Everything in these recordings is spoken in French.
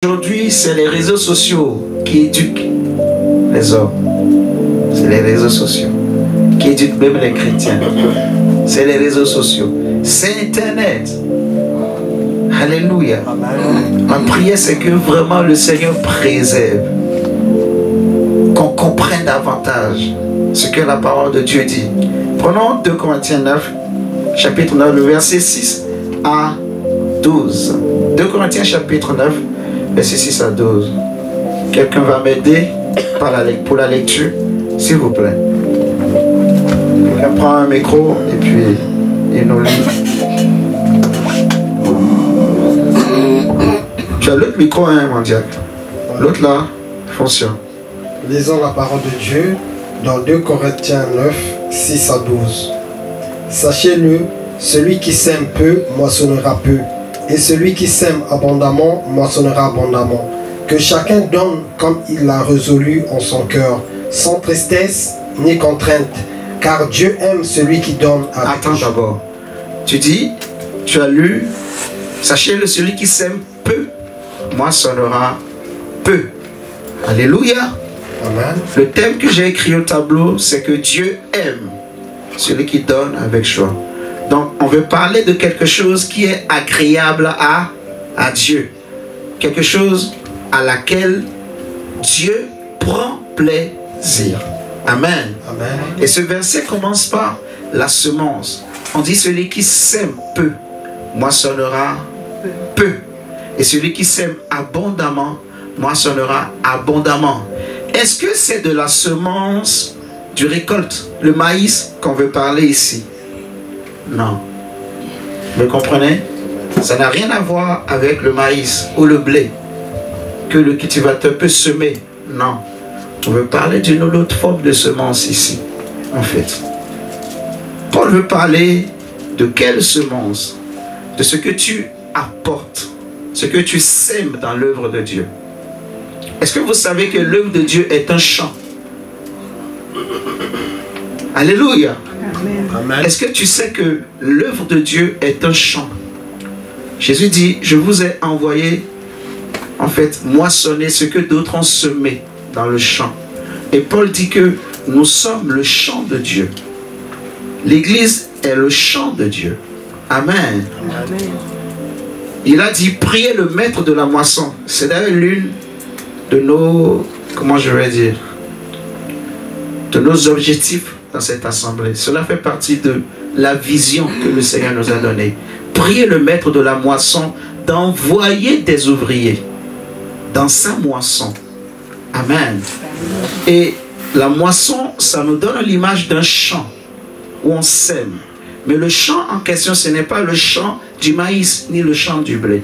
Aujourd'hui, c'est les réseaux sociaux qui éduquent les hommes. C'est les réseaux sociaux qui éduquent même les chrétiens. C'est les réseaux sociaux. C'est Internet. Alléluia. Ma prière, c'est que vraiment le Seigneur préserve. Qu'on comprenne davantage ce que la parole de Dieu dit. Prenons 2 Corinthiens 9, chapitre 9, le verset 6 à 12. 2 Corinthiens chapitre 9, verset 6 à 12. Quelqu'un va m'aider pour la lecture, s'il vous plaît. Quelqu'un prend un micro et puis il nous lit. Tu as l'autre micro, hein, mon diacre. L'autre là, fonctionne. Lisons la parole de Dieu dans 2 Corinthiens 9, 6 à 12. Sachez-le, celui qui sème peu moissonnera peu, et celui qui sème abondamment moissonnera abondamment. Que chacun donne comme il l'a résolu en son cœur, sans tristesse ni contrainte, car Dieu aime celui qui donne avec. Attends d'abord. Tu dis, tu as lu, sachez-le, celui qui sème peu moissonnera peu. Alléluia. Amen. Le thème que j'ai écrit au tableau, c'est que Dieu aime celui qui donne avec joie. Donc, on veut parler de quelque chose qui est agréable à Dieu. Quelque chose à laquelle Dieu prend plaisir. Amen. Amen. Et ce verset commence par la semence. On dit celui qui sème peu moissonnera peu. Et celui qui sème abondamment moissonnera abondamment. Est-ce que c'est de la semence du récolte, le maïs qu'on veut parler ici? Non. Vous comprenez? Ça n'a rien à voir avec le maïs ou le blé que le cultivateur peut semer. Non. On veut parler d'une autre forme de semence ici, en fait. Paul veut parler de quelle semence? De ce que tu apportes, ce que tu sèmes dans l'œuvre de Dieu. Est-ce que vous savez que l'œuvre de Dieu est un champ? Alléluia. Amen. Est-ce que tu sais que l'œuvre de Dieu est un champ? Jésus dit, je vous ai envoyé, en fait, moissonner ce que d'autres ont semé dans le champ. Et Paul dit que nous sommes le champ de Dieu. L'Église est le champ de Dieu. Amen. Amen. Il a dit, priez le maître de la moisson. C'est d'ailleurs l'une de nos, comment je vais dire, de nos objectifs dans cette assemblée. Cela fait partie de la vision que le Seigneur nous a donnée. Priez le maître de la moisson d'envoyer des ouvriers dans sa moisson. Amen. Et la moisson, ça nous donne l'image d'un champ où on sème. Mais le champ en question, ce n'est pas le champ du maïs ni le champ du blé.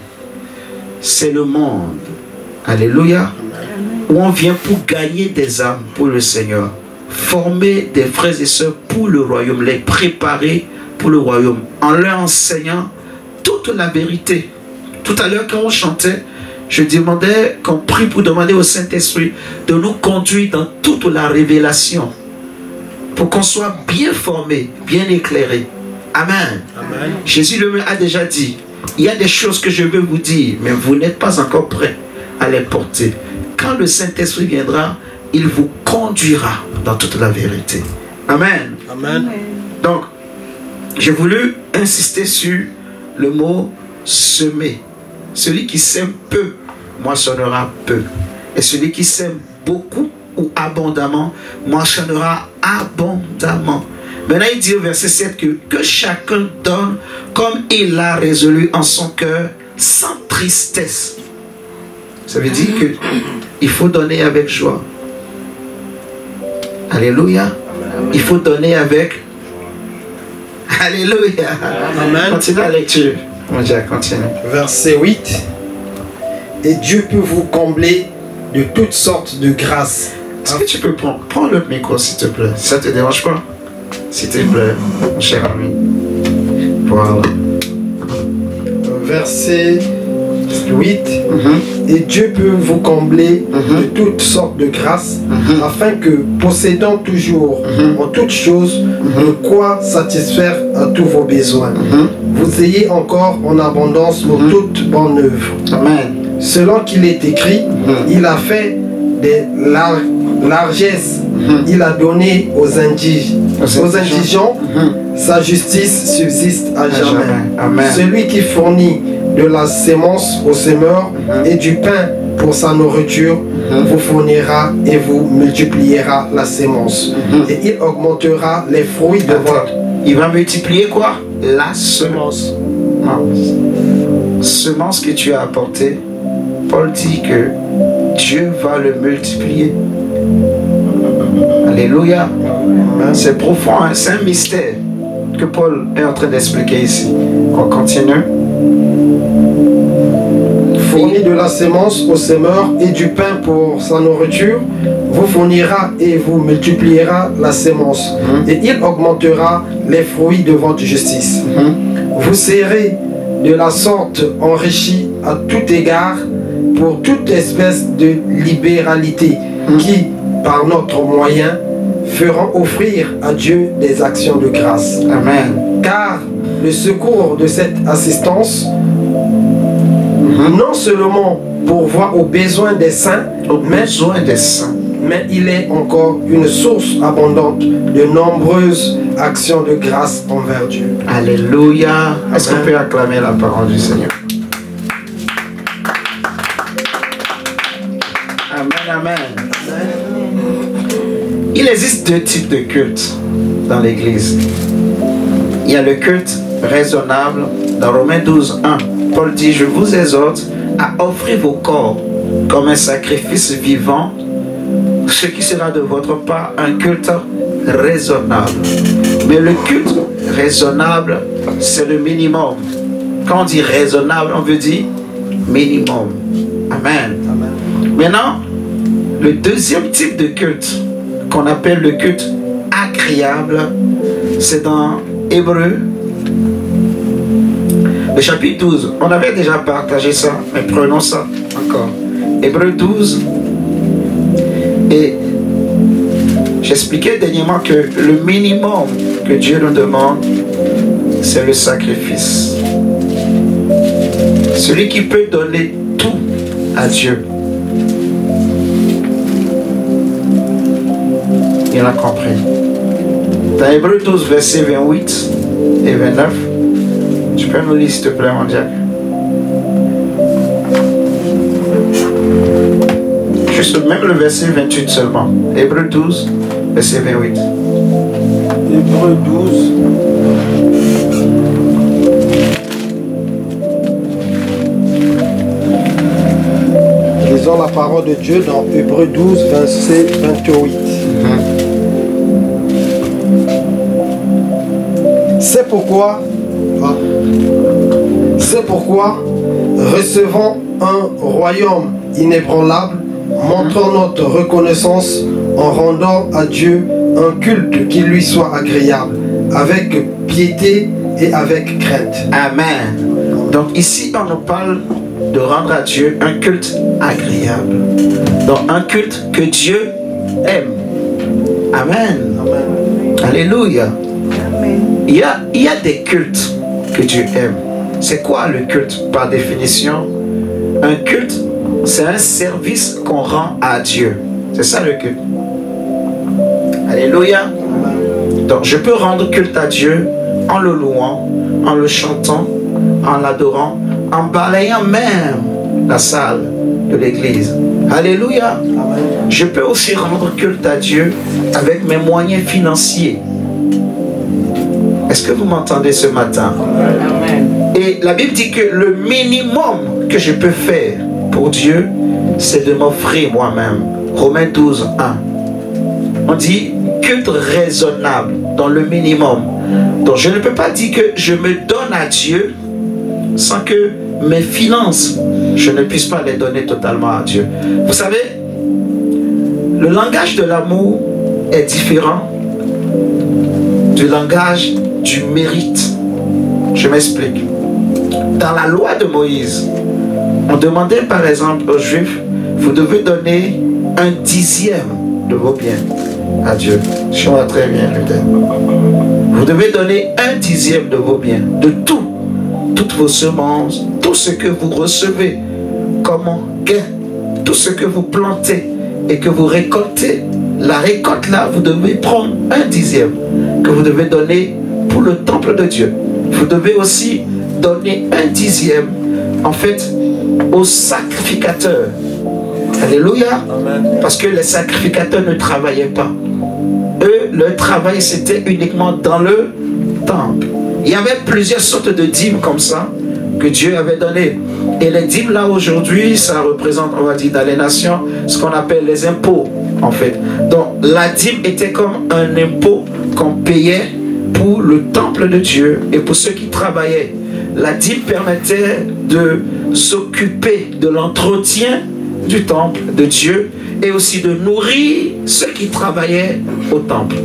C'est le monde. Alléluia. Où on vient pour gagner des âmes pour le Seigneur. Former des frères et sœurs pour le royaume. Les préparer pour le royaume. En leur enseignant toute la vérité. Tout à l'heure quand on chantait, je demandais qu'on prie pour demander au Saint-Esprit de nous conduire dans toute la révélation. Pour qu'on soit bien formé, bien éclairé. Amen. Amen. Jésus lui-même a déjà dit, il y a des choses que je veux vous dire, mais vous n'êtes pas encore prêts à les porter. Quand le Saint-Esprit viendra, il vous conduira dans toute la vérité. Amen. Amen. Donc, j'ai voulu insister sur le mot semer. Celui qui sème peu moissonnera peu. Et celui qui sème beaucoup ou abondamment moissonnera abondamment. Maintenant, il dit au verset 7 que chacun donne comme il l'a résolu en son cœur, sans tristesse. Ça veut dire qu'il faut donner avec joie. Alléluia. Il faut donner avec... Alléluia. Amen. Continue la lecture. Mon Dieu, continue. Verset 8. Et Dieu peut vous combler de toutes sortes de grâces. Est-ce que tu peux prendre le micro, s'il te plaît? Ça te dérange pas? S'il te plaît, mon cher ami. Voilà. Verset 8. Et Dieu peut vous combler de toutes sortes de grâces, afin que, possédant toujours en toutes choses de quoi satisfaire à tous vos besoins, vous ayez encore en abondance pour toute bonne œuvre. Amen. selon qu'il est écrit, il a fait des largesses, il a donné aux indigents, sa justice subsiste à jamais. Amen. Celui qui fournit de la sémence au semeur et du pain pour sa nourriture, vous fournira et vous multipliera la sémence. Et il augmentera les fruits de votre... Il va multiplier quoi? La semence. Semence que tu as apportée. Paul dit que Dieu va le multiplier. Alléluia. C'est profond, hein? C'est un mystère que Paul est en train d'expliquer ici. On continue. Fournit de la sémence au semeur et du pain pour sa nourriture, vous fournira et vous multipliera la sémence. Et il augmentera les fruits de votre justice. Vous serez de la sorte enrichis à tout égard pour toute espèce de libéralité qui, par notre moyen, feront offrir à Dieu des actions de grâce. Amen. Car le secours de cette assistance, non seulement pourvoit aux besoins des saints, mais il est encore une source abondante de nombreuses actions de grâce envers Dieu. Alléluia. Est-ce qu'on peut acclamer la parole du Seigneur? Amen, amen. Il existe deux types de cultes dans l'Église. Il y a le culte raisonnable. Dans Romains 12, 1, Paul dit, je vous exhorte à offrir vos corps comme un sacrifice vivant, ce qui sera de votre part un culte raisonnable. Mais le culte raisonnable, c'est le minimum. Quand on dit raisonnable, on veut dire minimum. Amen. Maintenant, le deuxième type de culte, qu'on appelle le culte agréable, c'est dans Hébreux, le chapitre 12. On avait déjà partagé ça, mais prenons ça encore. Hébreux 12. Et j'expliquais dernièrement que le minimum que Dieu nous demande, c'est le sacrifice. Celui qui peut donner tout à Dieu. Il a compris. Dans Hébreux 12, versets 28 et 29, tu peux nous lire s'il te plaît, mon Dieu. Juste même le verset 28 seulement. Hébreux 12, verset 28. Hébreux 12. Lisons la parole de Dieu dans Hébreux 12, verset 28. C'est pourquoi, recevant un royaume inébranlable, montrons notre reconnaissance en rendant à Dieu un culte qui lui soit agréable, avec piété et avec crainte. Amen. Donc ici, on nous parle de rendre à Dieu un culte agréable. Donc un culte que Dieu aime. Amen. Amen. Alléluia. Il y a des cultes que Dieu aime. C'est quoi le culte par définition? Un culte, c'est un service qu'on rend à Dieu. C'est ça le culte. Alléluia. Donc je peux rendre culte à Dieu en le louant, en le chantant, en l'adorant, en balayant même la salle de l'église. Alléluia. Je peux aussi rendre culte à Dieu avec mes moyens financiers. Est-ce que vous m'entendez ce matin? Amen. Et la Bible dit que le minimum que je peux faire pour Dieu, c'est de m'offrir moi-même. Romains 12, 1. On dit culte raisonnable dans le minimum. Donc je ne peux pas dire que je me donne à Dieu sans que mes finances, je ne puisse pas les donner totalement à Dieu. Vous savez, le langage de l'amour est différent du langage du mérite. Je m'explique. Dans la loi de Moïse, on demandait par exemple aux Juifs, vous devez donner un dixième de vos biens à Dieu. Je vois très bien, Luther. Vous devez donner un dixième de vos biens, de tout, toutes vos semences, tout ce que vous recevez comme gain. Tout ce que vous plantez et que vous récoltez, la récolte là, vous devez prendre 1/10 que vous devez donner pour le temple de Dieu. Vous devez aussi donner 1/10 en fait aux sacrificateurs. Alléluia. Parce que les sacrificateurs ne travaillaient pas. Eux, leur travail c'était uniquement dans le temple. Il y avait plusieurs sortes de dîmes comme ça que Dieu avait donné. Et les dîmes là aujourd'hui, ça représente, on va dire, dans les nations, ce qu'on appelle les impôts en fait. Donc la dîme était comme un impôt qu'on payait pour le temple de Dieu et pour ceux qui travaillaient. La dîme permettait de s'occuper de l'entretien du temple de Dieu et aussi de nourrir ceux qui travaillaient au temple.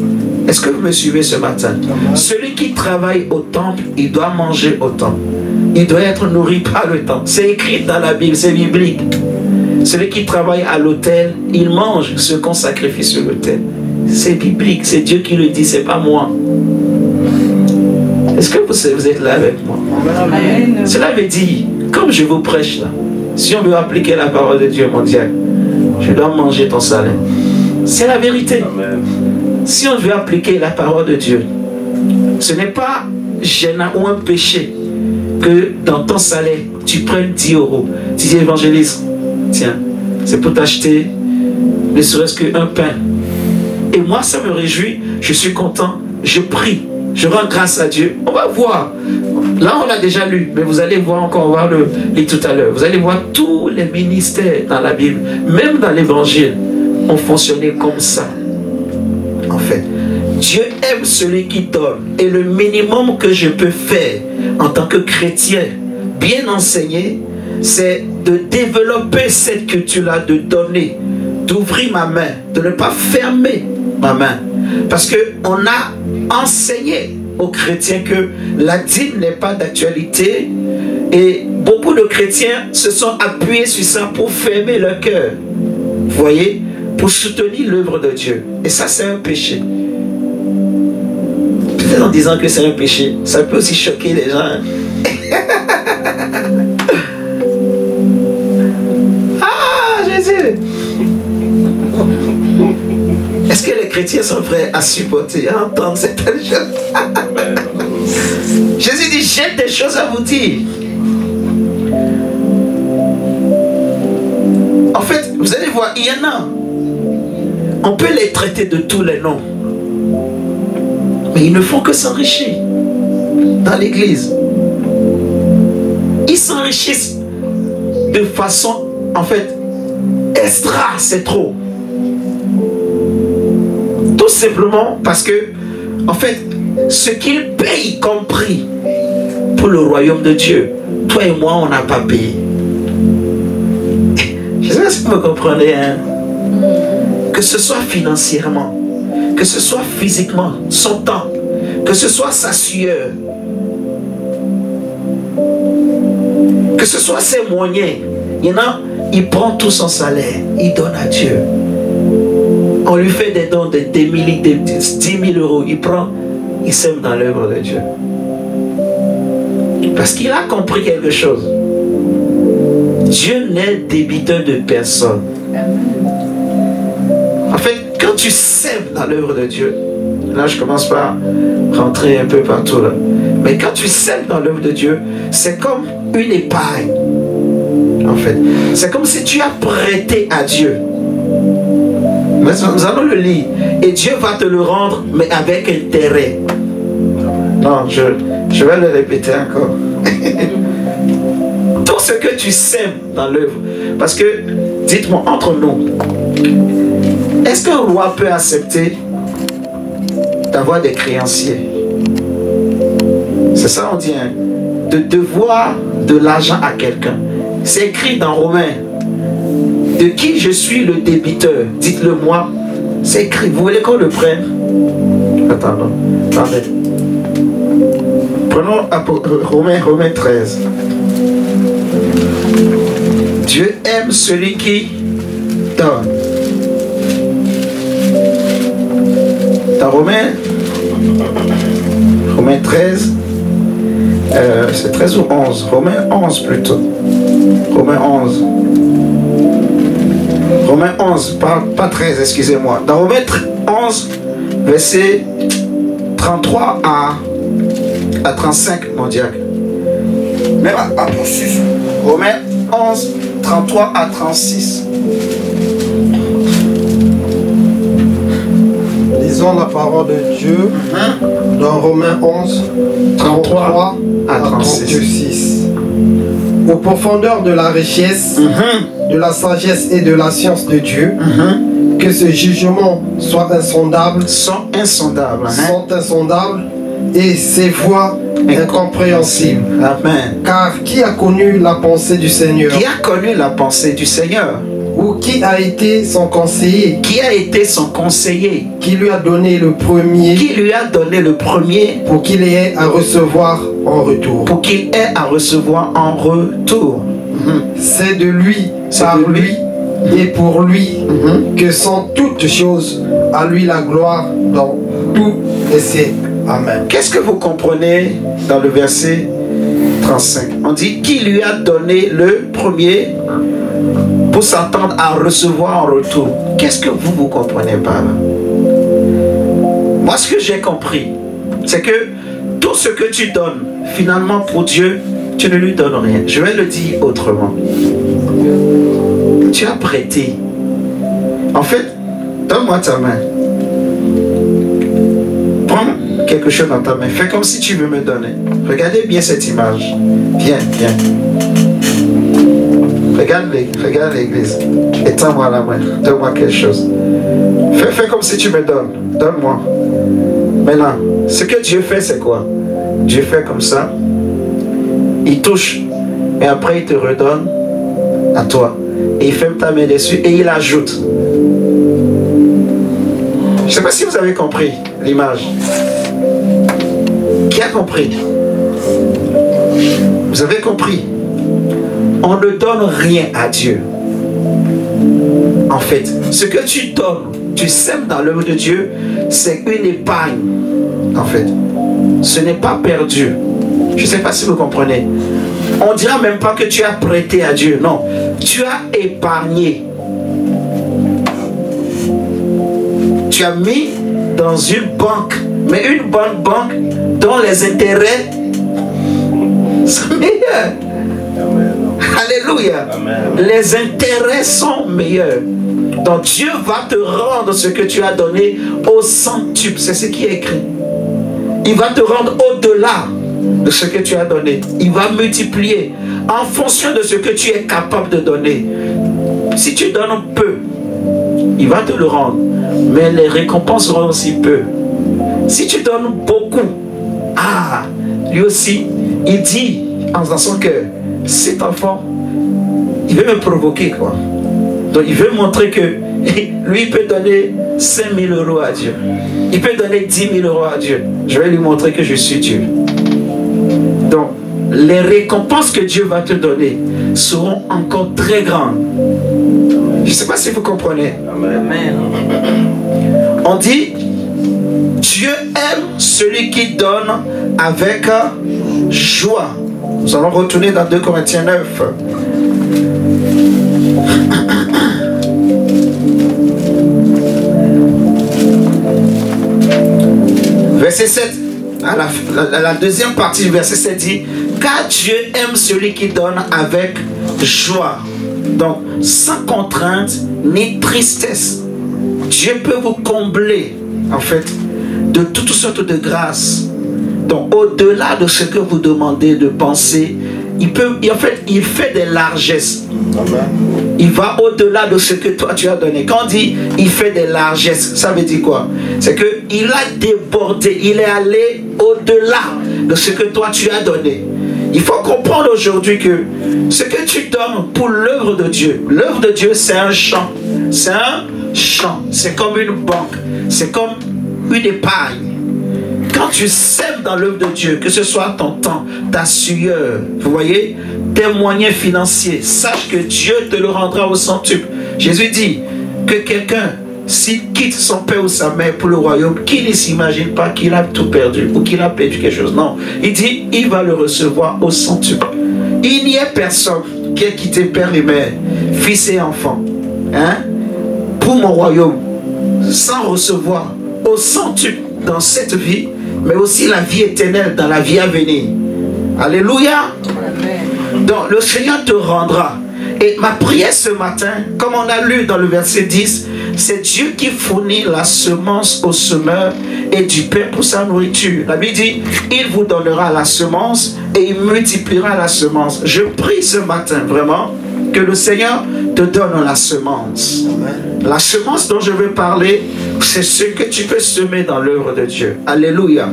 Est-ce que vous me suivez ce matin? Celui qui travaille au temple, il doit manger au temple. Il doit être nourri par le temple. C'est écrit dans la Bible, c'est biblique. Celui qui travaille à l'autel, il mange ce qu'on sacrifie sur l'autel. C'est biblique, c'est Dieu qui le dit, c'est pas moi. Est-ce que vous êtes là avec moi? Amen. Cela veut dire, comme je vous prêche là, si on veut appliquer la parole de Dieu mondial, je dois manger ton salaire. C'est la vérité. Amen. Si on veut appliquer la parole de Dieu, ce n'est pas gênant ou un péché que dans ton salaire, tu prennes 10 €. Tu dis évangéliste, tiens, c'est pour t'acheter ne serait-ce qu'un pain. Et moi, ça me réjouit, je suis content, je prie, je rends grâce à Dieu. On va voir. Là, on l'a déjà lu, mais vous allez voir encore, on va le lire tout à l'heure. Vous allez voir tous les ministères dans la Bible, même dans l'évangile, ont fonctionné comme ça. En fait, Dieu aime celui qui donne. Et le minimum que je peux faire en tant que chrétien, bien enseigné, c'est de développer cette culture-là, de donner, d'ouvrir ma main, de ne pas fermer ma main. Parce qu'on a enseigné aux chrétiens que la dîme n'est pas d'actualité et beaucoup de chrétiens se sont appuyés sur ça pour fermer leur cœur. Vous voyez? Pour soutenir l'œuvre de Dieu. Et ça, c'est un péché. Peut-être en disant que c'est un péché, ça peut aussi choquer les gens. Ah, Jésus! Est-ce que les chrétiens sont prêts à supporter, à entendre certaines choses? Jésus dit, j'ai des choses à vous dire. En fait, vous allez voir, il y en a. On peut les traiter de tous les noms. Mais ils ne font que s'enrichir dans l'église. Ils s'enrichissent de façon, en fait, extra, c'est trop. Tout simplement parce que, en fait, ce qu'ils payent comme prix pour le royaume de Dieu, toi et moi, on n'a pas payé. Je ne sais pas si vous me comprenez, hein? Que ce soit financièrement, que ce soit physiquement, son temps, que ce soit sa sueur, que ce soit ses moyens. Il y en a, il prend tout son salaire, il donne à Dieu. On lui fait des dons de 10 000 €, il prend, il sème dans l'œuvre de Dieu. Parce qu'il a compris quelque chose. Dieu n'est débiteur de personne. En fait, quand tu sèmes dans l'œuvre de Dieu, là je commence par rentrer un peu partout là, mais quand tu sèmes dans l'œuvre de Dieu, c'est comme une épargne. En fait, c'est comme si tu as prêté à Dieu. Mais nous allons le lire. Et Dieu va te le rendre, mais avec intérêt. Non, je vais le répéter encore. Tout ce que tu sèmes dans l'œuvre. Parce que, dites-moi, entre nous, est-ce qu'un roi peut accepter d'avoir des créanciers? C'est ça on dit, hein? De devoir de l'argent à quelqu'un. C'est écrit dans Romains. De qui je suis le débiteur? Dites-le moi. C'est écrit. Vous voulez qu'on le prenne? Attendez. Prenons Romains 13. Dieu aime celui qui donne. Dans Romains 13, c'est 13 ou 11. Romains 11 plutôt. Romains 11. Romains 11, pas 13, excusez-moi. Dans Romains 11, verset 33 à 35, mon diacre. Mais Romains 11, 33 à 36. Lisons la parole de Dieu dans Romains 11, 33 à 36. Aux profondeurs de la richesse, de la sagesse et de la science de Dieu, que ce jugement soit insondable, Sont insondables. sont insondables, et ses voies incompréhensibles. Amen. Car qui a connu la pensée du Seigneur? Qui a connu la pensée du Seigneur? Ou qui a été son conseiller? Qui a été son conseiller? Qui lui a donné le premier Qui lui a donné le premier pour qu'il ait à recevoir en retour? pour qu'il ait à recevoir en retour? C'est de lui, C'est par de lui. lui et pour lui que sont toutes choses. À lui la gloire dans tous les siècles. Amen. Qu'est-ce que vous comprenez dans le verset 35? On dit qui lui a donné le premier pour s'attendre à recevoir en retour. Qu'est-ce que vous comprenez par là? Moi, ce que j'ai compris, c'est que tout ce que tu donnes, finalement pour Dieu, tu ne lui donnes rien. Je vais le dire autrement. Tu as prêté. En fait, donne-moi ta main. Prends quelque chose dans ta main. Fais comme si tu veux me donner. Regardez bien cette image. Viens, viens. Regarde l'église. Étends-moi la main. Donne-moi quelque chose. Fais comme si tu me donnes. Donne-moi. Maintenant, ce que Dieu fait, c'est quoi? Dieu fait comme ça. Il touche. Et après, il te redonne à toi. Et il ferme ta main dessus et il ajoute. Je ne sais pas si vous avez compris l'image. Qui a compris? Vous avez compris? On ne donne rien à Dieu. En fait, ce que tu donnes, tu sèmes dans l'œuvre de Dieu, c'est une épargne. En fait, ce n'est pas perdu. Je ne sais pas si vous comprenez. On ne dira même pas que tu as prêté à Dieu. Non, tu as épargné. Tu as mis dans une banque, mais une bonne banque dont les intérêts sont meilleurs. Alléluia. Amen. Les intérêts sont meilleurs. Donc Dieu va te rendre ce que tu as donné au centuple. C'est ce qui est écrit. Il va te rendre au-delà de ce que tu as donné. Il va multiplier en fonction de ce que tu es capable de donner. Si tu donnes peu, il va te le rendre. Mais les récompenses seront aussi peu. Si tu donnes beaucoup, lui aussi, il dit dans son cœur, cet enfant, il veut me provoquer, quoi. Donc il veut montrer que lui, il peut donner 5 000 euros à Dieu. Il peut donner 10 000 euros à Dieu. Je vais lui montrer que je suis Dieu. Donc, les récompenses que Dieu va te donner seront encore très grandes. Je ne sais pas si vous comprenez. Amen. On dit, Dieu aime celui qui donne avec joie. Nous allons retourner dans 2 Corinthiens 9. Verset 7, à la deuxième partie du verset 7 dit, car Dieu aime celui qui donne avec joie. Donc, sans contrainte ni tristesse. Dieu peut vous combler, en fait, de toutes sortes de grâces. Donc, au-delà de ce que vous demandez de penser, il fait des largesses. Amen. Il va au-delà de ce que toi tu as donné. Quand on dit il fait des largesses, ça veut dire quoi? C'est qu'il a débordé, il est allé au-delà de ce que toi tu as donné. Il faut comprendre aujourd'hui que ce que tu donnes pour l'œuvre de Dieu, l'œuvre de Dieu c'est un champ. C'est un champ, c'est comme une banque, c'est comme une épargne. Quand tu sèmes dans l'œuvre de Dieu, que ce soit ton temps, ta sueur, vous voyez, tes moyens financiers, sache que Dieu te le rendra au centuple. Jésus dit que quelqu'un, s'il quitte son père ou sa mère pour le royaume, qu'il ne s'imagine pas qu'il a tout perdu ou qu'il a perdu quelque chose. Non, il dit, il va le recevoir au centuple. Il n'y a personne qui a quitté père et mère, fils et enfants, hein, pour mon royaume, sans recevoir au centuple dans cette vie, mais aussi la vie éternelle dans la vie à venir. Alléluia. Donc le Seigneur te rendra. Et ma prière ce matin, comme on a lu dans le verset 10, c'est Dieu qui fournit la semence au semeur et du pain pour sa nourriture. La Bible dit, il vous donnera la semence et il multipliera la semence. Je prie ce matin vraiment que le Seigneur te donne la semence. La semence dont je veux parler, c'est ce que tu peux semer dans l'œuvre de Dieu. Alléluia.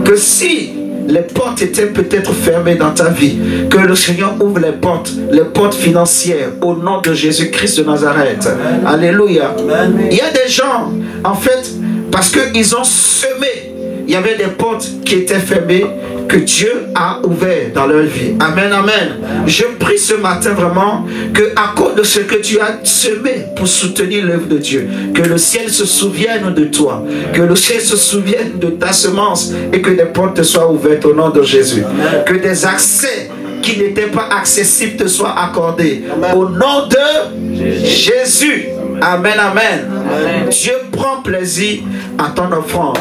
Que si les portes étaient peut-être fermées dans ta vie, que le Seigneur ouvre les portes financières au nom de Jésus-Christ de Nazareth. Alléluia. Il y a des gens, en fait, parce qu'ils ont semé, il y avait des portes qui étaient fermées que Dieu a ouvert dans leur vie. Amen, amen. Je prie ce matin vraiment que à cause de ce que tu as semé pour soutenir l'œuvre de Dieu, que le ciel se souvienne de toi, que le ciel se souvienne de ta semence et que des portes te soient ouvertes au nom de Jésus. Que des accès qui n'étaient pas accessibles te soient accordés. Au nom de Jésus. Amen, amen. Dieu prend plaisir à ton offrande.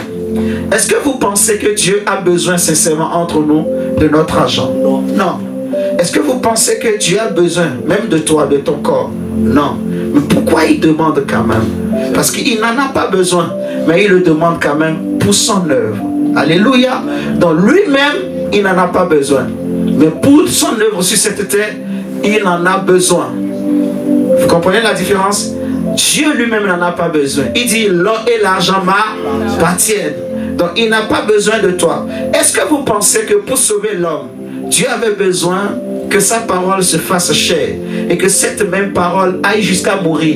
Est-ce que vous pensez que Dieu a besoin sincèrement entre nous de notre argent? Non. Est-ce que vous pensez que Dieu a besoin même de toi, de ton corps? Non. Mais pourquoi il demande quand même? Parce qu'il n'en a pas besoin, mais il le demande quand même pour son œuvre. Alléluia. Donc lui-même, il n'en a pas besoin. Mais pour son œuvre sur cette terre, il en a besoin. Vous comprenez la différence? Dieu lui-même n'en a pas besoin. Il dit l'or et l'argent m'appartiennent. Donc il n'a pas besoin de toi. Est-ce que vous pensez que pour sauver l'homme, Dieu avait besoin que sa parole se fasse chair et que cette même parole aille jusqu'à mourir?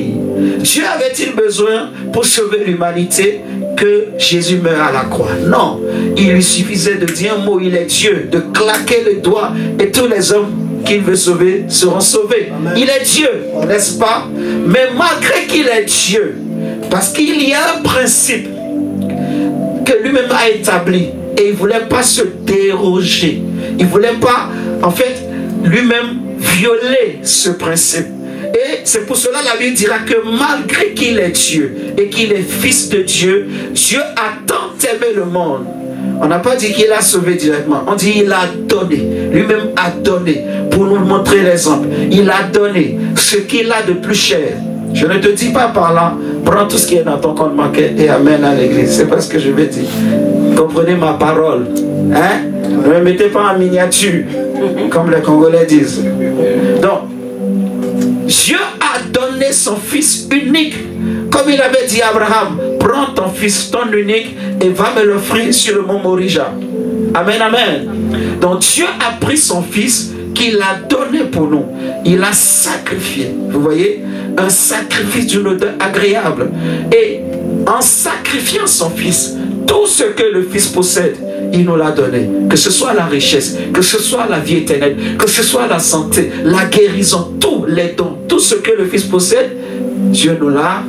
Dieu avait-il besoin pour sauver l'humanité que Jésus meure à la croix? Non. Il lui suffisait de dire un mot, il est Dieu, de claquer le doigt et tous les hommes qu'il veut sauver seront sauvés. Amen. Il est Dieu, n'est-ce pas? Mais malgré qu'il est Dieu, parce qu'il y a un principe que lui-même a établi et il ne voulait pas se déroger. Il ne voulait pas, en fait, lui-même violer ce principe. Et c'est pour cela la Bible dira que malgré qu'il est Dieu et qu'il est fils de Dieu, Dieu a tant aimé le monde. On n'a pas dit qu'il a sauvé directement. On dit qu'il a donné. Lui-même a donné pour nous montrer l'exemple. Il a donné ce qu'il a de plus cher. Je ne te dis pas par là, prends tout ce qui est dans ton compte bancaire et amène à l'église. C'est pas ce que je vais dire. Comprenez ma parole. Hein? Ne me mettez pas en miniature, comme les Congolais disent. Donc, Dieu a donné son fils unique. Comme il avait dit à Abraham, prends ton fils, ton unique, et va me l'offrir sur le mont Morija. Amen, amen. Donc Dieu a pris son fils qu'il a donné pour nous. Il a sacrifié. Vous voyez, un sacrifice d'une odeur agréable. Et en sacrifiant son fils, tout ce que le fils possède, il nous l'a donné. Que ce soit la richesse, que ce soit la vie éternelle, que ce soit la santé, la guérison, tous les dons, tout ce que le fils possède, Dieu nous l'a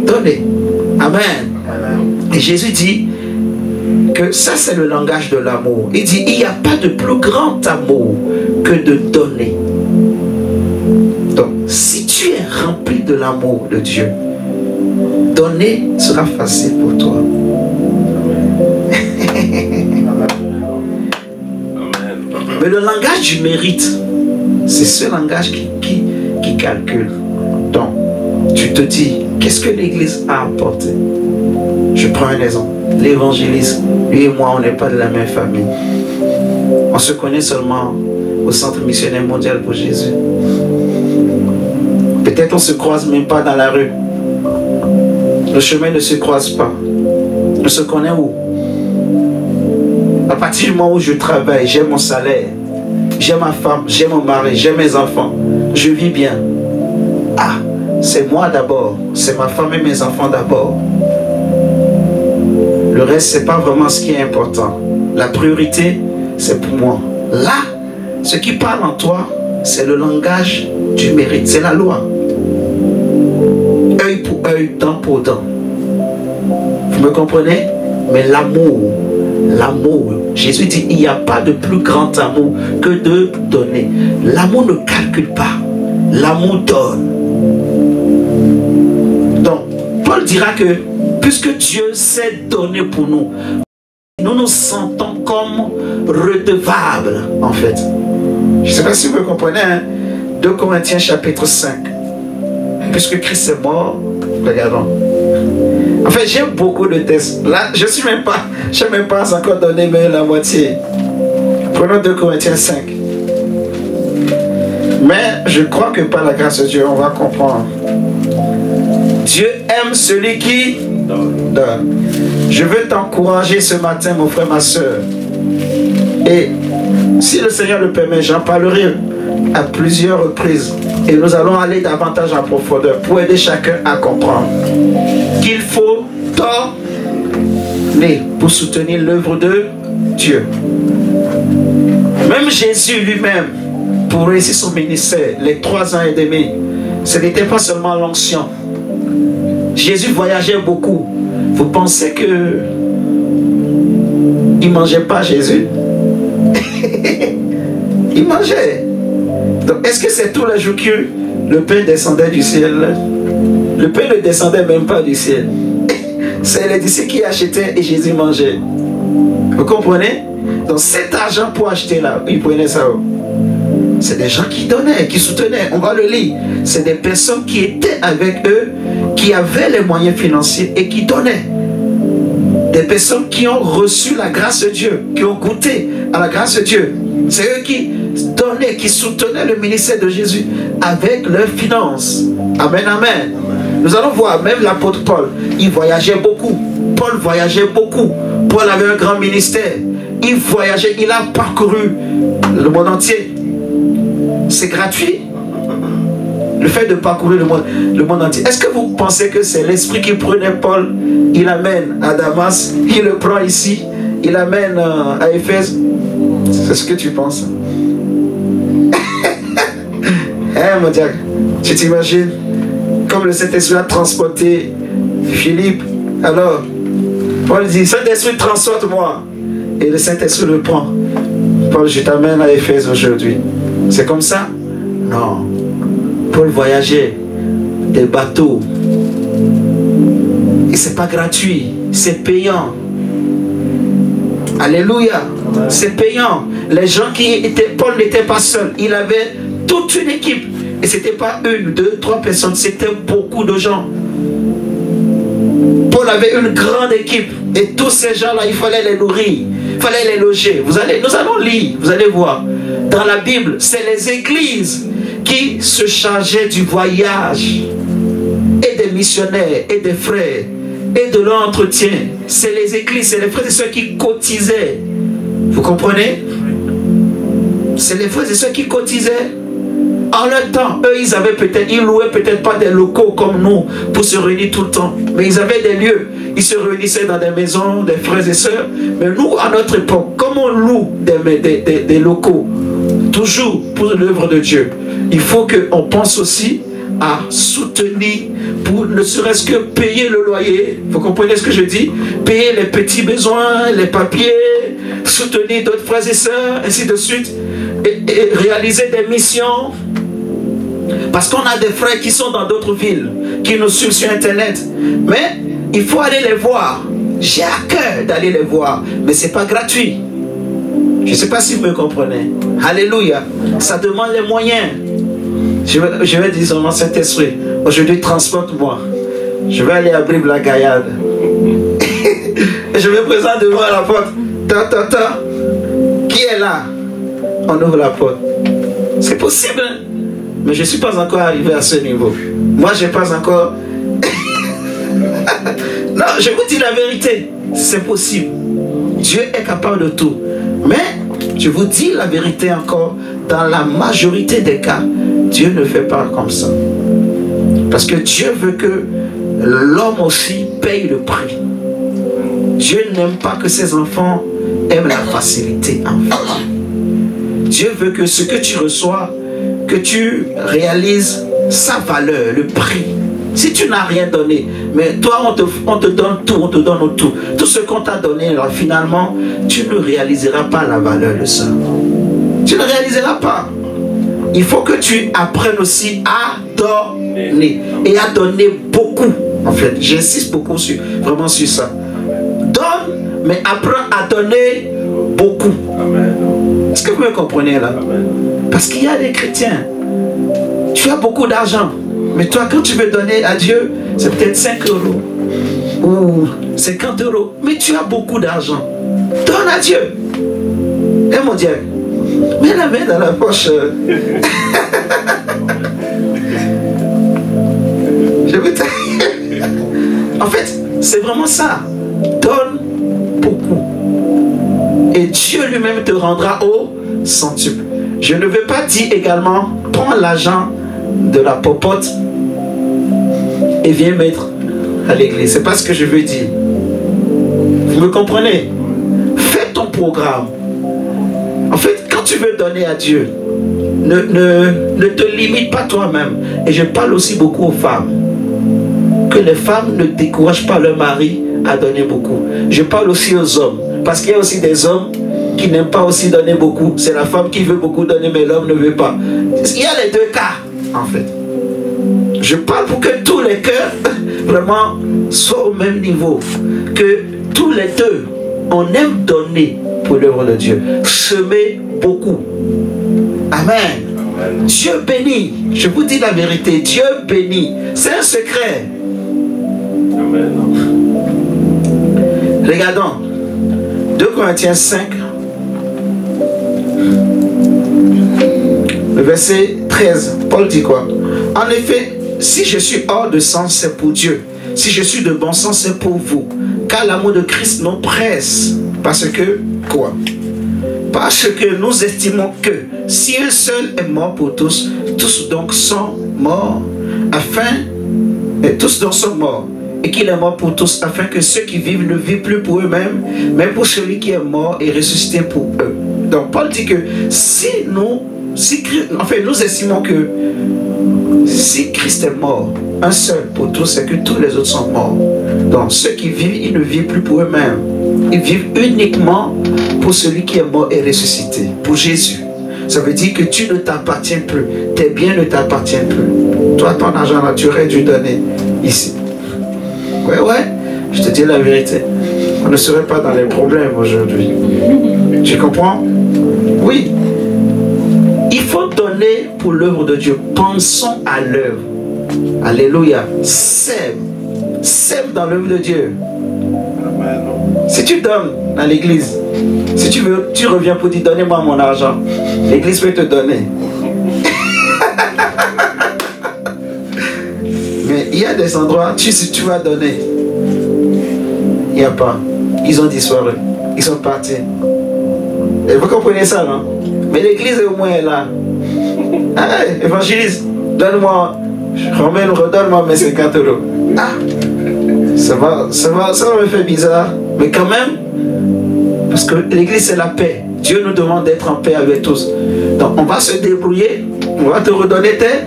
donné. Amen. Et Jésus dit que ça c'est le langage de l'amour. Il dit il n'y a pas de plus grand amour que de donner. Donc si tu es rempli de l'amour de Dieu, donner sera facile pour toi. Mais le langage du mérite, c'est ce langage qui calcule. Donc tu te dis, qu'est-ce que l'Église a apporté? Je prends un exemple. L'évangéliste, lui et moi, on n'est pas de la même famille. On se connaît seulement au Centre missionnaire mondial pour Jésus. Peut-être on ne se croise même pas dans la rue. Le chemin ne se croise pas. On se connaît où? À partir du moment où je travaille, j'ai mon salaire, j'ai ma femme, j'ai mon mari, j'ai mes enfants, je vis bien. Ah, c'est moi d'abord, c'est ma femme et mes enfants d'abord. Le reste, c'est pas vraiment ce qui est important. La priorité, c'est pour moi. Là, ce qui parle en toi, c'est le langage du mérite, c'est la loi. Œil pour œil, dent pour dent. Vous me comprenez? Mais l'amour Jésus dit, il n'y a pas de plus grand amour que de donner. L'amour ne calcule pas. L'amour donne. Donc, Paul dira que, puisque Dieu s'est donné pour nous, nous nous sentons comme redevables, en fait. Je ne sais pas si vous comprenez, hein? 2 Corinthiens chapitre 5. Puisque Christ est mort, regardons. En fait, j'ai beaucoup de textes. Là, je n'ai même pas encore donné la moitié. Prenons 2 Corinthiens 5. Mais je crois que par la grâce de Dieu, on va comprendre. Dieu aime celui qui donne. Je veux t'encourager ce matin, mon frère, ma soeur. Et si le Seigneur le permet, j'en parlerai à plusieurs reprises. Et nous allons aller davantage en profondeur pour aider chacun à comprendre qu'il faut donner pour soutenir l'œuvre de Dieu. Même Jésus lui-même, pour réussir son ministère, les 3 ans et demi, ce n'était pas seulement l'onction. Jésus voyageait beaucoup. Vous pensez que il ne mangeait pas Jésus? Il mangeait. Donc, est-ce que c'est tous les jours que le pain descendait du ciel? Le pain ne descendait même pas du ciel. C'est les disciples qui achetaient et Jésus mangeait. Vous comprenez? Donc cet argent pour acheter là, ils prenaient ça. C'est des gens qui donnaient, qui soutenaient. On va le lire. C'est des personnes qui étaient avec eux, qui avaient les moyens financiers et qui donnaient. Des personnes qui ont reçu la grâce de Dieu, qui ont goûté à la grâce de Dieu. C'est eux qui donnaient, qui soutenaient le ministère de Jésus avec leurs finances. Amen, amen. Nous allons voir, même l'apôtre Paul, il voyageait beaucoup. Paul voyageait beaucoup. Paul avait un grand ministère. Il voyageait, il a parcouru le monde entier. C'est gratuit. Le fait de parcourir le monde entier. Est-ce que vous pensez que c'est l'esprit qui prenait Paul, il l'amène à Damas, il le prend ici, il l'amène à Éphèse? C'est ce que tu penses? Hein, mon diable? Tu t'imagines? Comme le Saint-Esprit a transporté Philippe. Alors, Paul dit, Saint-Esprit, transporte-moi. Et le Saint-Esprit le prend. Paul, je t'amène à Éphèse aujourd'hui. C'est comme ça? Non. Paul voyageait des bateaux. Et c'est pas gratuit. C'est payant. Alléluia. C'est payant. Les gens qui étaient... Paul n'était pas seul. Il avait toute une équipe. Et c'était pas 1, 2, 3 personnes. C'était beaucoup de gens. Paul avait une grande équipe. Et tous ces gens-là, il fallait les nourrir. Il fallait les loger. Nous allons lire. Vous allez voir. Dans la Bible, c'est les églises qui se chargeaient du voyage. Et des missionnaires, et des frères, et de l'entretien. C'est les églises, c'est les frères et sœurs qui cotisaient. Vous comprenez? C'est les frères et sœurs qui cotisaient. En leur temps, eux, ils louaient peut-être pas des locaux comme nous pour se réunir tout le temps. Mais ils avaient des lieux. Ils se réunissaient dans des maisons, des frères et sœurs. Mais nous, à notre époque, comme on loue des locaux, toujours pour l'œuvre de Dieu, il faut qu'on pense aussi à soutenir pour ne serait-ce que payer le loyer. Vous comprenez ce que je dis? Payer les petits besoins, les papiers, soutenir d'autres frères et sœurs, ainsi de suite. Et réaliser des missions. Parce qu'on a des frères qui sont dans d'autres villes, qui nous suivent sur Internet. Mais il faut aller les voir. J'ai à cœur d'aller les voir. Mais ce n'est pas gratuit. Je ne sais pas si vous me comprenez. Alléluia. Ça demande les moyens. Je vais dire seulement Saint-Esprit. Aujourd'hui, transporte-moi. Je vais aller à Brive-la-Gaillarde. Et je me présente devant la porte. Qui est là? On ouvre la porte. C'est possible, hein? Mais je ne suis pas encore arrivé à ce niveau. Moi, je n'ai pas encore... Non, je vous dis la vérité. C'est possible. Dieu est capable de tout. Mais, je vous dis la vérité encore, dans la majorité des cas, Dieu ne fait pas comme ça. Parce que Dieu veut que l'homme aussi paye le prix. Dieu n'aime pas que ses enfants aiment la facilité en fait. Dieu veut que ce que tu reçois, que tu réalises sa valeur, le prix. Si tu n'as rien donné. Mais toi, on te donne tout, on te donne tout. Tout ce qu'on t'a donné, alors finalement, tu ne réaliseras pas la valeur de ça. Tu ne réaliseras pas. Il faut que tu apprennes aussi à donner. Et à donner beaucoup. En fait, j'insiste beaucoup vraiment sur ça. Donne, mais apprends à donner beaucoup. Est-ce que vous me comprenez là? Parce qu'il y a des chrétiens. Tu as beaucoup d'argent. Mais toi, quand tu veux donner à Dieu, c'est peut-être 5 € ou 50 €. Mais tu as beaucoup d'argent. Donne à Dieu. Et mon Dieu, mets la main dans la poche. Je veux te... En fait, c'est vraiment ça. Donne beaucoup. Et Dieu lui-même te rendra au centuple. Je ne veux pas dire également, prends l'argent de la popote et viens mettre à l'église. C'est pas ce que je veux dire. Vous me comprenez? Fais ton programme. En fait, quand tu veux donner à Dieu, ne te limite pas toi-même. Et je parle aussi beaucoup aux femmes. Que les femmes ne découragent pas leur mari à donner beaucoup. Je parle aussi aux hommes. Parce qu'il y a aussi des hommes qui n'aiment pas aussi donner beaucoup. C'est la femme qui veut beaucoup donner, mais l'homme ne veut pas. Il y a les deux cas, en fait. Je parle pour que tous les cœurs vraiment soient au même niveau. Que tous les deux, on aime donner pour l'œuvre de Dieu. Semer beaucoup. Amen. Dieu bénit. Je vous dis la vérité. Dieu bénit. C'est un secret. Amen. Regardons. 2 Corinthiens 5. Le verset 13. Paul dit quoi? En effet, si je suis hors de sens, c'est pour Dieu. Si je suis de bon sens, c'est pour vous. Car l'amour de Christ nous presse. Parce que, quoi? Parce que nous estimons que si un seul est mort pour tous, tous donc sont morts, tous donc sont morts, et qu'il est mort pour tous, afin que ceux qui vivent ne vivent plus pour eux-mêmes, mais pour celui qui est mort et ressuscité pour eux. Donc Paul dit que nous estimons que si Christ est mort, un seul pour tous, c'est que tous les autres sont morts. Donc ceux qui vivent, ils ne vivent plus pour eux-mêmes. Ils vivent uniquement pour celui qui est mort et ressuscité, pour Jésus. Ça veut dire que tu ne t'appartiens plus. Tes biens ne t'appartiennent plus. Toi, ton argent là, tu aurais dû donner ici. Ouais, je te dis la vérité. On ne serait pas dans les problèmes aujourd'hui. Tu comprends? Oui. Il faut donner pour l'œuvre de Dieu. Pensons à l'œuvre. Alléluia. Sème dans l'œuvre de Dieu. Si tu donnes à l'église, si tu veux, tu reviens pour dire donnez-moi mon argent. L'église peut te donner. Mais il y a des endroits, si tu vas donner, il n'y a pas. Ils ont disparu. Ils sont partis. Et vous comprenez ça, non? Mais l'église au moins est là. Allez, évangéliste, donne-moi, redonne-moi mes 50 €. Ah, ça me fait bizarre. Mais quand même, parce que l'église c'est la paix. Dieu nous demande d'être en paix avec tous. Donc on va se débrouiller. On va te redonner tes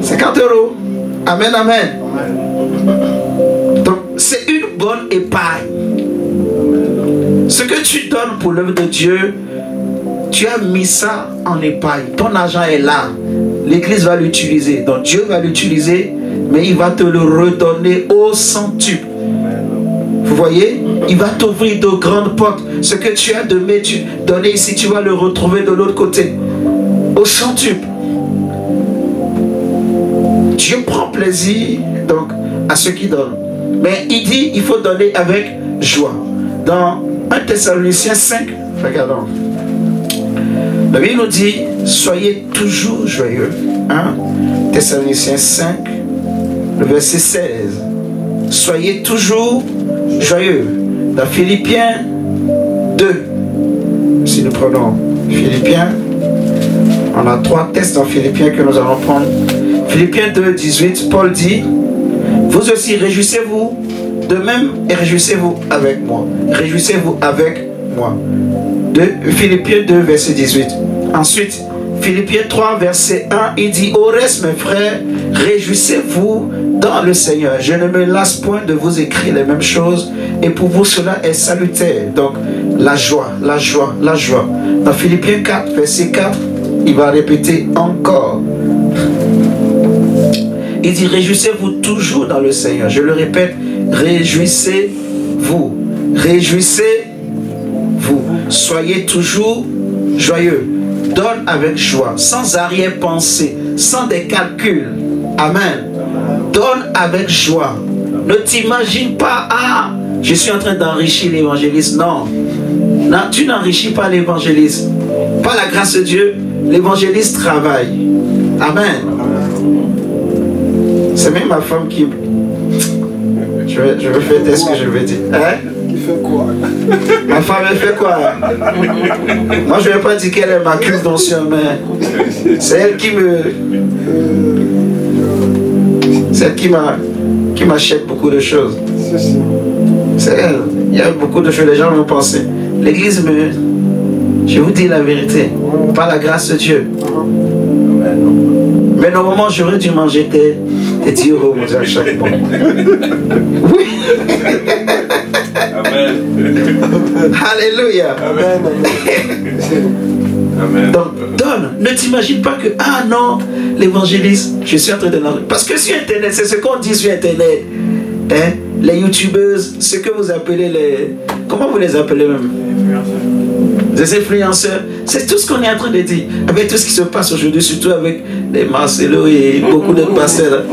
50 €. Amen, amen. Donc c'est une bonne épargne. Ce que tu donnes pour l'œuvre de Dieu, tu as mis ça en épargne. Ton argent est là. L'église va l'utiliser. Donc Dieu va l'utiliser, mais il va te le redonner au centuple. Vous voyez? Il va t'ouvrir de grandes portes. Ce que tu as donné ici, tu vas le retrouver de l'autre côté. Au centuple. Dieu prend plaisir donc à ceux qui donnent. Mais il dit, il faut donner avec joie. Dans 1 Thessaloniciens 5, regardons. La Bible nous dit, soyez toujours joyeux. 1 Thessaloniciens 5, le verset 16. Soyez toujours joyeux. Dans Philippiens 2, si nous prenons Philippiens, on a 3 textes dans Philippiens que nous allons prendre. Philippiens 2, 18, Paul dit, vous aussi réjouissez-vous de même et réjouissez-vous avec moi. Réjouissez-vous avec moi. Philippiens 2, verset 18. Ensuite, Philippiens 3, verset 1, il dit, au reste mes frères, réjouissez-vous dans le Seigneur. Je ne me lasse point de vous écrire les mêmes choses, et pour vous cela est salutaire. Donc, la joie, la joie, la joie. Dans Philippiens 4, verset 4, il va répéter encore. Il dit, réjouissez-vous toujours dans le Seigneur. Je le répète, réjouissez-vous. Réjouissez-vous. Soyez toujours joyeux. Donne avec joie, sans arrière-pensée, sans des calculs. Amen. Donne avec joie. Ne t'imagine pas, ah, je suis en train d'enrichir l'évangéliste. Non. Non, tu n'enrichis pas l'évangéliste. Par la grâce de Dieu, l'évangéliste travaille. Amen. C'est même ma femme qui... Je vais faire ce que je veux dire. Hein? Il fait quoi? Ma femme, elle fait quoi? Moi, je ne vais pas dire qu'elle est ma cuve d'onction, mais c'est elle qui me... C'est elle qui m'achète beaucoup de choses. C'est elle. Il y a beaucoup de choses, les gens vont penser. L'église me... Je vous dis la vérité. Par la grâce de Dieu. Mais normalement, j'aurais dû manger des 10 euros à chaque mois. Oui. Amen. Alléluia. Amen. Amen. Donc, donne. Ne t'imagine pas que, ah non, l'évangéliste, je suis en train de l'enlever. Parce que sur Internet, c'est ce qu'on dit sur Internet. Hein? Les youtubeuses, ce que vous appelez les... Comment vous les appelez même? Des influenceurs. C'est tout ce qu'on est en train de dire. Avec tout ce qui se passe aujourd'hui, surtout avec les Marcelo et beaucoup d'autres pasteurs.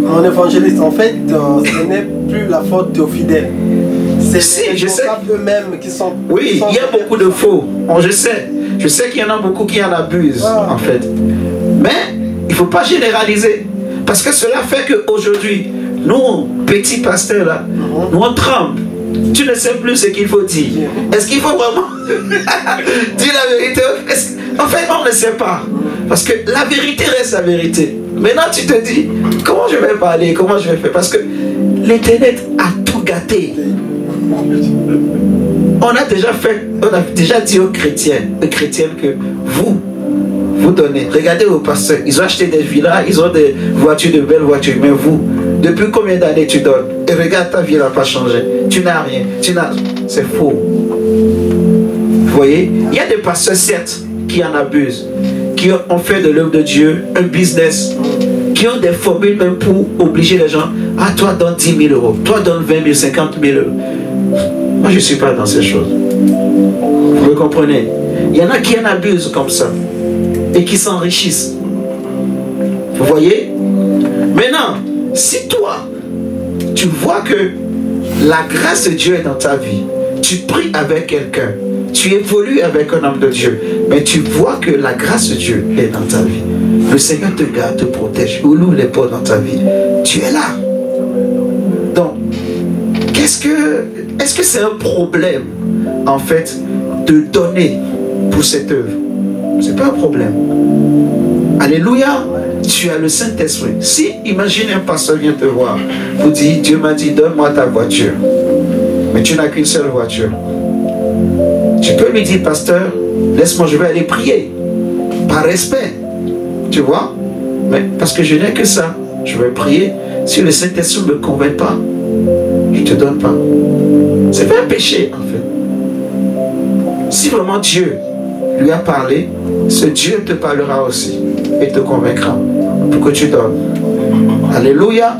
En évangéliste, en fait, ce n'est plus la faute aux fidèles. C'est Si, les je sais. responsables eux-mêmes qui sont... Oui, il y a beaucoup de faux. Bon, je sais. Je sais qu'il y en a beaucoup qui en abusent, en fait. Mais il ne faut pas généraliser. Parce que cela fait qu'aujourd'hui, nous, petits pasteurs, là, nous on tremble. Tu ne sais plus ce qu'il faut dire. Est-ce qu'il faut vraiment dire la vérité? En fait, on ne sait pas. Parce que la vérité reste la vérité. Maintenant, tu te dis, comment je vais parler? Comment je vais faire? Parce que l'Internet a tout gâté. On a déjà dit aux chrétiennes que vous donnez. Regardez vos pasteurs, ils ont acheté des villas, ils ont des voitures, de belles voitures. Mais vous, depuis combien d'années tu donnes? Et regarde, ta vie n'a pas changé. Tu n'as rien. C'est faux. Vous voyez? Il y a des pasteurs, certes, qui en abusent, qui ont fait de l'œuvre de Dieu un business, qui ont des formules même pour obliger les gens. Ah, toi, donne 10 000 euros. Toi, donne 20 000, 50 000 euros. Moi, je ne suis pas dans ces choses. Vous me comprenez? Il y en a qui en abusent comme ça et qui s'enrichissent. Vous voyez? Maintenant, si toi, tu vois que la grâce de Dieu est dans ta vie, tu pries avec quelqu'un, tu évolues avec un homme de Dieu, mais tu vois que la grâce de Dieu est dans ta vie. Le Seigneur te garde, te protège, ouvre les portes dans ta vie. Tu es là. Donc, est-ce que c'est un problème, en fait, de donner pour cette œuvre? C'est pas un problème. Alléluia. Tu as le Saint-Esprit. Si, imagine un pasteur vient te voir, vous dit, Dieu m'a dit, donne-moi ta voiture. Mais tu n'as qu'une seule voiture. Tu peux lui dire, pasteur, laisse-moi, je vais aller prier. Par respect. Tu vois? Mais parce que je n'ai que ça. Je vais prier. Si le Saint-Esprit ne me convainc pas, je ne te donne pas. C'est pas un péché, en fait. Si vraiment Dieu lui a parlé, ce Dieu te parlera aussi et te convaincra pour que tu donnes. Alléluia.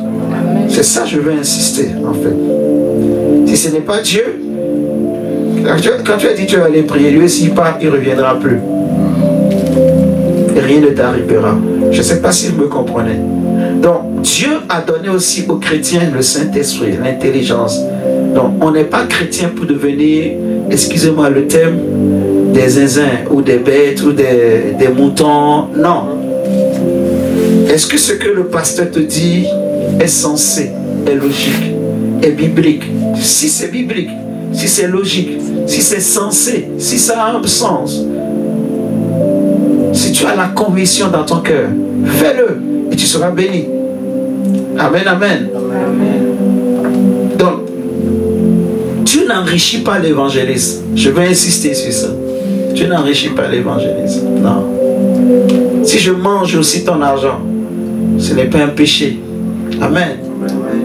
C'est ça que je veux insister, en fait. Si ce n'est pas Dieu, quand tu as dit que tu vas aller prier, lui s'il part, il ne reviendra plus. Et rien ne t'arrivera. Je ne sais pas si vous me comprenez. Donc, Dieu a donné aussi aux chrétiens le Saint-Esprit, l'intelligence. Donc, on n'est pas chrétien pour devenir, excusez-moi le thème, des zinzins ou des bêtes ou des moutons. Non. Est-ce que ce que le pasteur te dit est sensé, est logique, est biblique? Si c'est biblique, si c'est logique, si c'est sensé, si ça a un sens, si tu as la conviction dans ton cœur, fais-le et tu seras béni. Amen, amen. Donc, tu n'enrichis pas l'évangéliste. Je vais insister sur ça. Tu n'enrichis pas l'évangéliste. Non. Si je mange aussi ton argent, ce n'est pas un péché. Amen.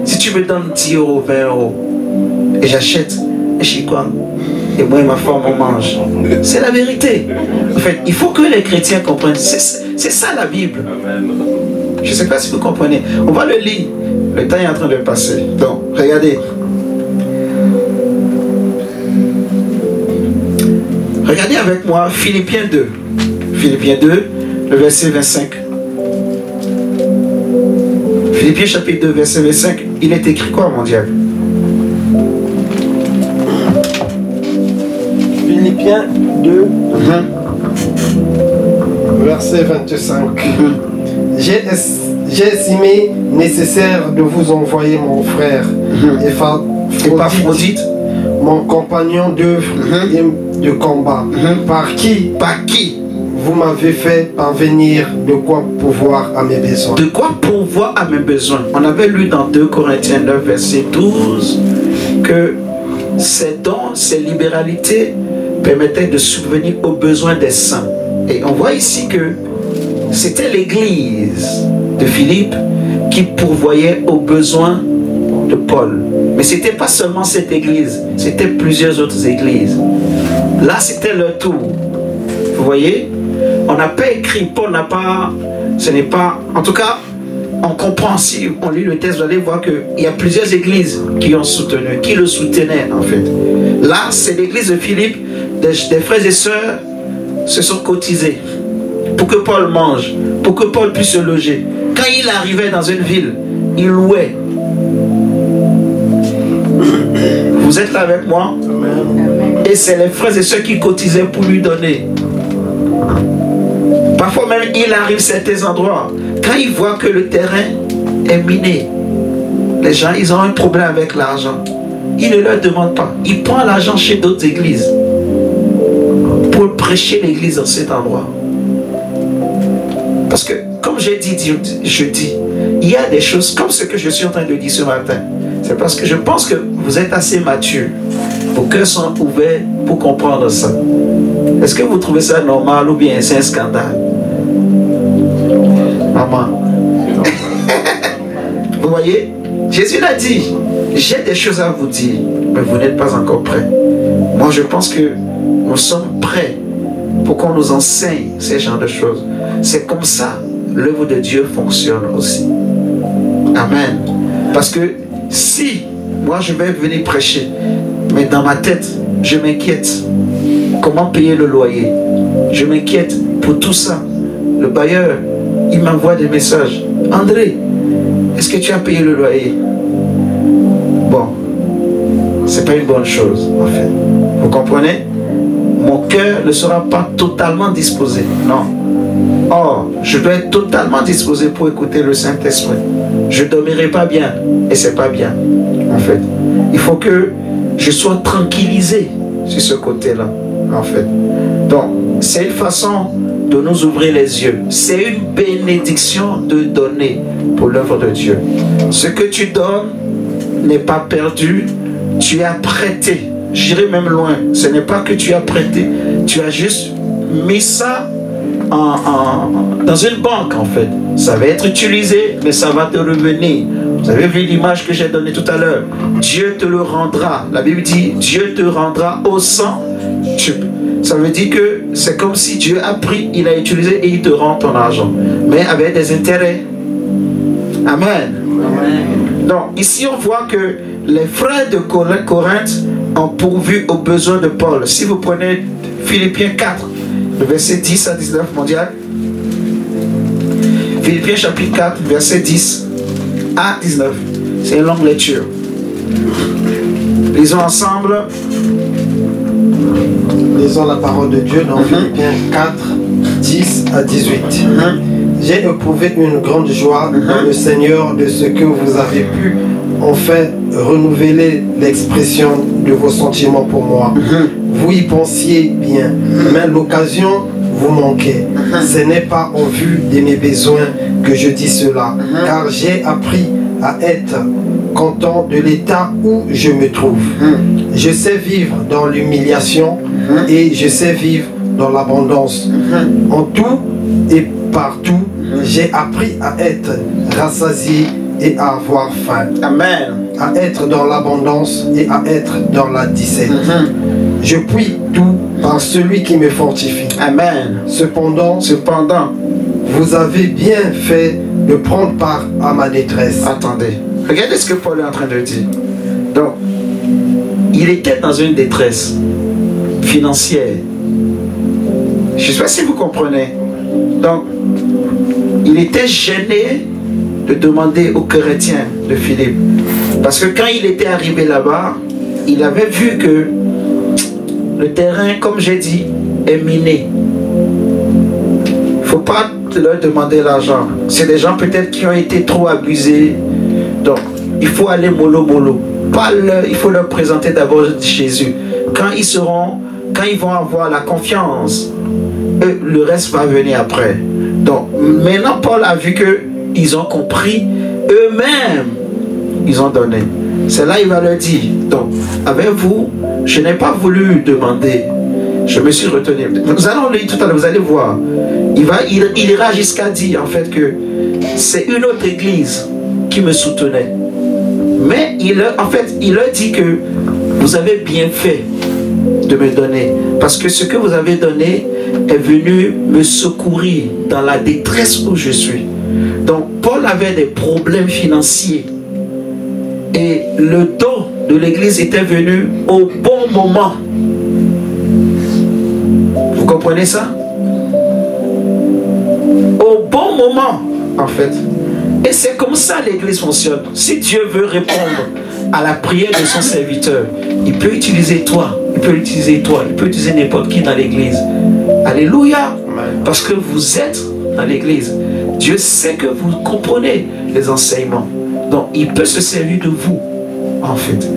Si tu me donnes 10 euros, 20 euros, et j'achète un chikwang, et moi et ma femme on mange. C'est la vérité. En fait, il faut que les chrétiens comprennent. C'est ça la Bible. Je ne sais pas si vous comprenez. On va le lire. Le temps est en train de passer. Donc, regardez. Regardez avec moi Philippiens 2. Philippiens 2, le verset 25. Philippiens chapitre 2, verset 25. Il est écrit quoi, mon diable? Philippiens 2, verset 25. J'ai estimé nécessaire de vous envoyer mon frère Épaphrodite, mon compagnon d'œuvre et de combat, par qui vous m'avez fait parvenir de quoi pourvoir à mes besoins. De quoi pourvoir à mes besoins. On avait lu dans 2 Corinthiens 9, verset 12, que ces dons, ces libéralités permettaient de subvenir aux besoins des saints. Et on voit ici que c'était l'église de Philippe qui pourvoyait aux besoins de Paul. Mais ce n'était pas seulement cette église, c'était plusieurs autres églises. Là, c'était leur tour. Vous voyez? On n'a pas écrit, Paul n'a pas, ce n'est pas, en tout cas, on comprend, si on lit le texte, vous allez voir qu'il y a plusieurs églises qui ont soutenu, qui le soutenaient en fait. Là, c'est l'église de Philippe, des frères et sœurs se sont cotisés pour que Paul mange, pour que Paul puisse se loger. Quand il arrivait dans une ville, il louait. Vous êtes là avec moi? Et c'est les frères et sœurs qui cotisaient pour lui donner. Parfois même, il arrive à certains endroits, quand il voit que le terrain est miné, les gens, ils ont un problème avec l'argent. Il ne leur demande pas. Il prend l'argent chez d'autres églises pour prêcher l'église dans cet endroit. Parce que, comme j'ai dit, je dis, il y a des choses comme ce que je suis en train de dire ce matin. C'est parce que je pense que vous êtes assez mature. Vos cœurs sont ouverts pour comprendre ça. Est-ce que vous trouvez ça normal ou bien c'est un scandale? Maman. Vous voyez, Jésus l'a dit. J'ai des choses à vous dire, mais vous n'êtes pas encore prêts. Moi, je pense que nous sommes prêts pour qu'on nous enseigne ces genres de choses. C'est comme ça l'œuvre de Dieu fonctionne aussi. Amen. Parce que si moi je vais venir prêcher, mais dans ma tête, je m'inquiète. Comment payer le loyer? Je m'inquiète pour tout ça. Le bailleur, il m'envoie des messages. André, est-ce que tu as payé le loyer? Bon, c'est pas une bonne chose, en fait. Vous comprenez? Mon cœur ne sera pas totalement disposé. Non. Or, je dois être totalement disposé pour écouter le Saint-Esprit. Je ne dormirai pas bien. Et c'est pas bien, en fait. Il faut que je sois tranquillisé sur ce côté-là, en fait. Donc, c'est une façon de nous ouvrir les yeux. C'est une bénédiction de donner pour l'œuvre de Dieu. Ce que tu donnes n'est pas perdu. Tu as prêté. J'irai même loin. Ce n'est pas que tu as prêté. Tu as juste mis ça dans une banque, en fait. Ça va être utilisé, mais ça va te revenir. Vous avez vu l'image que j'ai donnée tout à l'heure. Dieu te le rendra. La Bible dit, Dieu te rendra au centuple. Ça veut dire que c'est comme si Dieu a pris, il a utilisé et il te rend ton argent. Mais avec des intérêts. Amen. Amen. Donc, ici on voit que les frères de Corinthe ont pourvu aux besoins de Paul. Si vous prenez Philippiens 4, le verset 10 à 19 mondial. Philippiens chapitre 4, verset 10 à 19. C'est une longue lecture. Lisons ensemble. Lisons la parole de Dieu dans Philippiens 4, 10 à 18. J'ai éprouvé une grande joie dans le Seigneur de ce que vous avez pu en fait renouveler l'expression de vos sentiments pour moi. Vous y pensiez bien, mais l'occasion vous manquait. Ce n'est pas en vue de mes besoins que je dis cela, car j'ai appris à être content de l'état où je me trouve. Je sais vivre dans l'humiliation et je sais vivre dans l'abondance. En tout et partout, j'ai appris à être rassasié et à avoir faim. Amen. À être dans l'abondance et à être dans la disette. Je puis tout par celui qui me fortifie. Amen. Cependant, vous avez bien fait de prendre part à ma détresse. Attendez, regardez ce que Paul est en train de dire. Donc, il était dans une détresse financière. Je ne sais pas si vous comprenez. Donc, il était gêné de demander aux chrétiens de Philippe. Parce que quand il était arrivé là-bas, il avait vu que le terrain, comme j'ai dit, est miné. Il ne faut pas leur demander l'argent. C'est des gens peut-être qui ont été trop abusés. Donc, il faut aller mollo. Il faut leur présenter d'abord Jésus. Quand ils vont avoir la confiance, le reste va venir après. Donc, maintenant, Paul a vu qu'ils ont compris, eux-mêmes, ils ont donné. C'est là il va leur dire. Donc, avec vous, je n'ai pas voulu demander. Je me suis retenu. Nous allons lire tout à l'heure, vous allez voir. Il ira jusqu'à dire en fait que c'est une autre église qui me soutenait. Mais il leur dit que vous avez bien fait de me donner. Parce que ce que vous avez donné est venu me secourir dans la détresse où je suis. Donc Paul avait des problèmes financiers. Et le don de l'église était venu au bon moment. Vous comprenez ça? Au bon moment, en fait. Et c'est comme ça l'église fonctionne. Si Dieu veut répondre à la prière de son serviteur, il peut utiliser toi, il peut utiliser n'importe qui dans l'église. Alléluia. Parce que vous êtes dans l'église. Dieu sait que vous comprenez les enseignements. Donc il peut se servir de vous, en fait,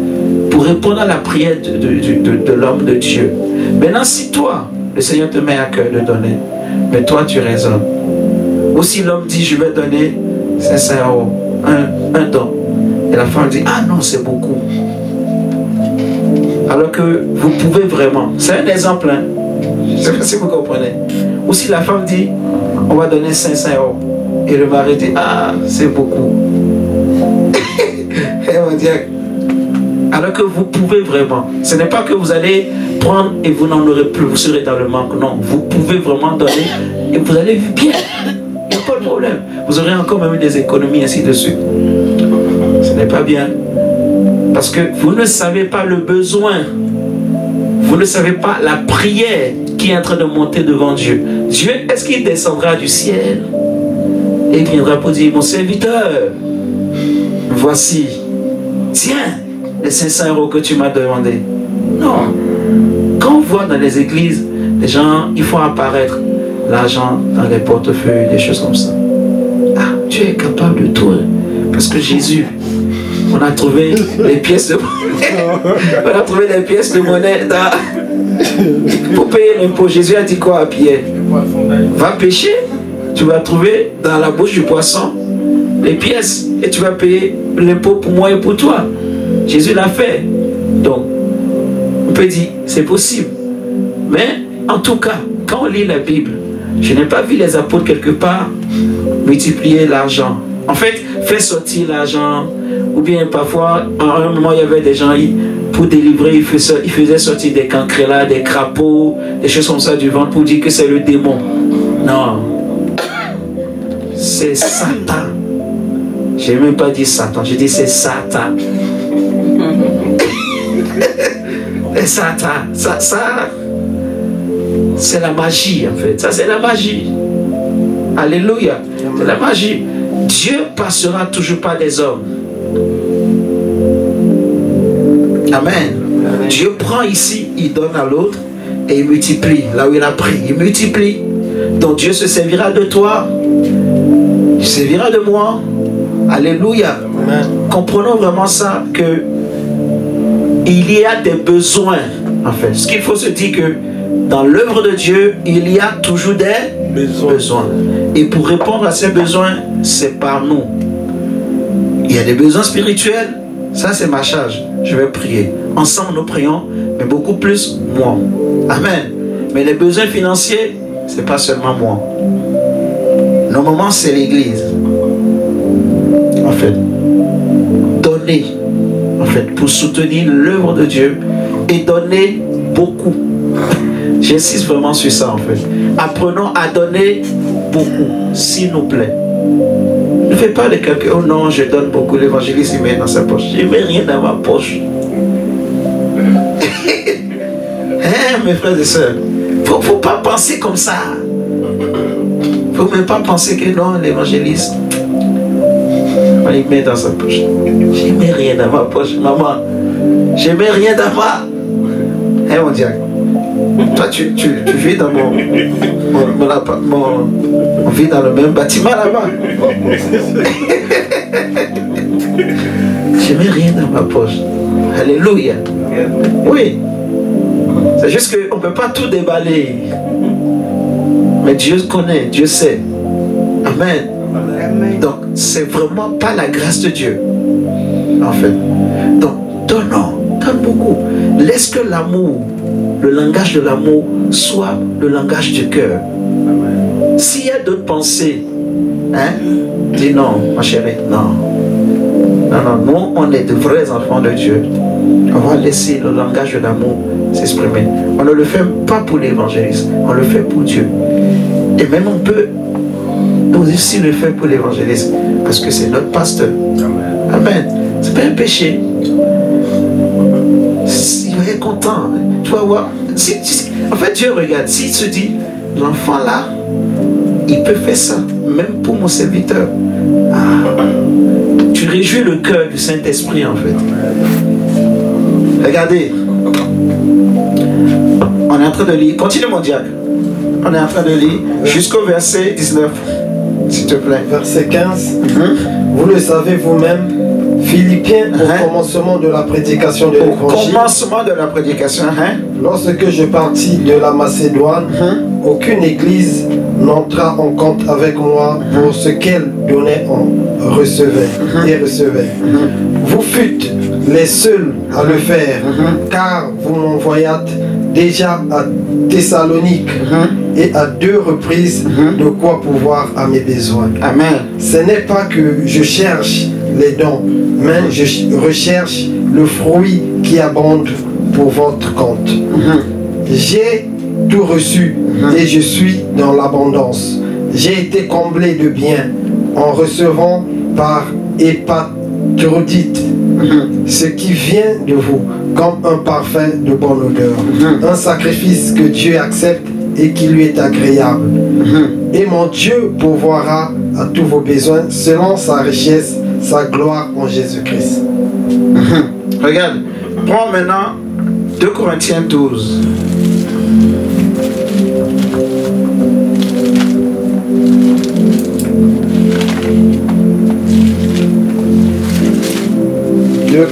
pour répondre à la prière de l'homme de Dieu. Maintenant, si toi, le Seigneur te met à cœur de donner, mais toi tu raisonnes. Ou si l'homme dit je vais donner 500 €, un don, et la femme dit ah non c'est beaucoup, alors que vous pouvez vraiment, c'est un exemple, hein? Je ne sais pas si vous comprenez. Ou si la femme dit on va donner 500 €, et le mari dit ah c'est beaucoup. Et on va dire, alors que vous pouvez vraiment, ce n'est pas que vous allez prendre et vous n'en aurez plus, vous serez dans le manque. Non, vous pouvez vraiment donner et vous allez vivre bien. Il n'y a pas de problème. Vous aurez encore même des économies ainsi de suite. Ce n'est pas bien. Parce que vous ne savez pas le besoin. Vous ne savez pas la prière qui est en train de monter devant Dieu. Dieu, est-ce qu'il descendra du ciel et il viendra pour dire, mon serviteur, voici, tiens, les 500 € que tu m'as demandé. Non. Quand on voit dans les églises, les gens, ils font apparaître l'argent dans les portefeuilles, des choses comme ça. Ah, Dieu est capable de tout. Parce que Jésus, on a trouvé les pièces de monnaie. On a trouvé les pièces de monnaie pour payer l'impôt. Jésus a dit quoi à Pierre? Va pêcher, tu vas trouver dans la bouche du poisson les pièces et tu vas payer l'impôt pour moi et pour toi. Jésus l'a fait. Donc, on peut dire, c'est possible. Mais, en tout cas, quand on lit la Bible, je n'ai pas vu les apôtres quelque part multiplier l'argent. En fait, faire sortir l'argent, ou bien parfois, à un moment, il y avait des gens, pour délivrer, ils faisaient sortir des cancrelats, des crapauds, des choses comme ça du ventre pour dire que c'est le démon. Non. C'est Satan. Je n'ai même pas dit Satan, j'ai dit c'est Satan. Et Satan, ça c'est la magie en fait. Ça c'est la magie. Alléluia. C'est la magie. Dieu passera toujours par des hommes. Amen. Dieu prend ici, il donne à l'autre et il multiplie. Là où il a pris, il multiplie. Donc Dieu se servira de toi. Il se servira de moi. Alléluia. Amen. Comprenons vraiment ça, que il y a des besoins en fait. Ce qu'il faut se dire, que dans l'œuvre de Dieu, il y a toujours des besoins. Et pour répondre à ces besoins, c'est par nous. Il y a des besoins spirituels, ça c'est ma charge. Je vais prier. Ensemble nous prions, mais beaucoup plus moi. Amen. Mais les besoins financiers, c'est pas seulement moi. Normalement c'est l'église. En fait, donner, en fait, pour soutenir l'œuvre de Dieu et donner beaucoup. J'insiste vraiment sur ça, en fait. Apprenons à donner beaucoup, s'il nous plaît. Ne fais pas de quelqu'un, oh non, je donne beaucoup, l'évangéliste il met dans sa poche. Je ne mets rien dans ma poche. Hein, mes frères et sœurs, faut pas penser comme ça. Faut même pas penser que non, l'évangéliste, il met dans sa poche. Je ne mets rien dans ma poche, maman. Je ne mets rien dans ma... Hein, mon diable. Toi, tu vis dans on vit dans le même bâtiment là-bas. Je ne mets rien dans ma poche. Alléluia. Oui. C'est juste qu'on ne peut pas tout déballer. Mais Dieu connaît, Dieu sait. Amen. Donc, c'est vraiment pas la grâce de Dieu. En fait. Donc, donnons, donne beaucoup. Laisse que l'amour, le langage de l'amour, soit le langage du cœur. S'il y a d'autres pensées, hein, dis non, ma chérie, non. Non, non, nous, on est de vrais enfants de Dieu. On va laisser le langage de l'amour s'exprimer. On ne le fait pas pour l'évangéliste, on le fait pour Dieu. Et même on peut aussi le faire pour l'évangéliste, parce que c'est notre pasteur. Amen. C'est pas un péché. Il va être content. Tu vas voir. En fait, Dieu regarde. S'il se dit, l'enfant là, il peut faire ça, même pour mon serviteur. Ah, tu réjouis le cœur du Saint-Esprit, en fait. Regardez. On est en train de lire. Continue, mon diable. On est en train de lire jusqu'au verset 19. S'il te plaît. Verset 15. Vous le savez vous-même, Philippiens, au commencement de la prédication de l'évangile. Au commencement de la prédication, lorsque je partis de la Macédoine, aucune église n'entra en compte avec moi pour ce qu'elle donnait en recevait et recevait. Vous fûtes les seuls à le faire, car vous m'envoyâtes déjà à Thessalonique et à 2 reprises de quoi pouvoir à mes besoins. Amen. Ce n'est pas que je cherche les dons, mais je recherche le fruit qui abonde pour votre compte. J'ai tout reçu et je suis dans l'abondance. J'ai été comblé de biens en recevant par Épaphrodite ce qui vient de vous comme un parfum de bonne odeur, un sacrifice que Dieu accepte et qui lui est agréable. Et mon Dieu pourvoira à tous vos besoins selon sa richesse, sa gloire en Jésus-Christ. Regarde, prends maintenant 2 Corinthiens 12.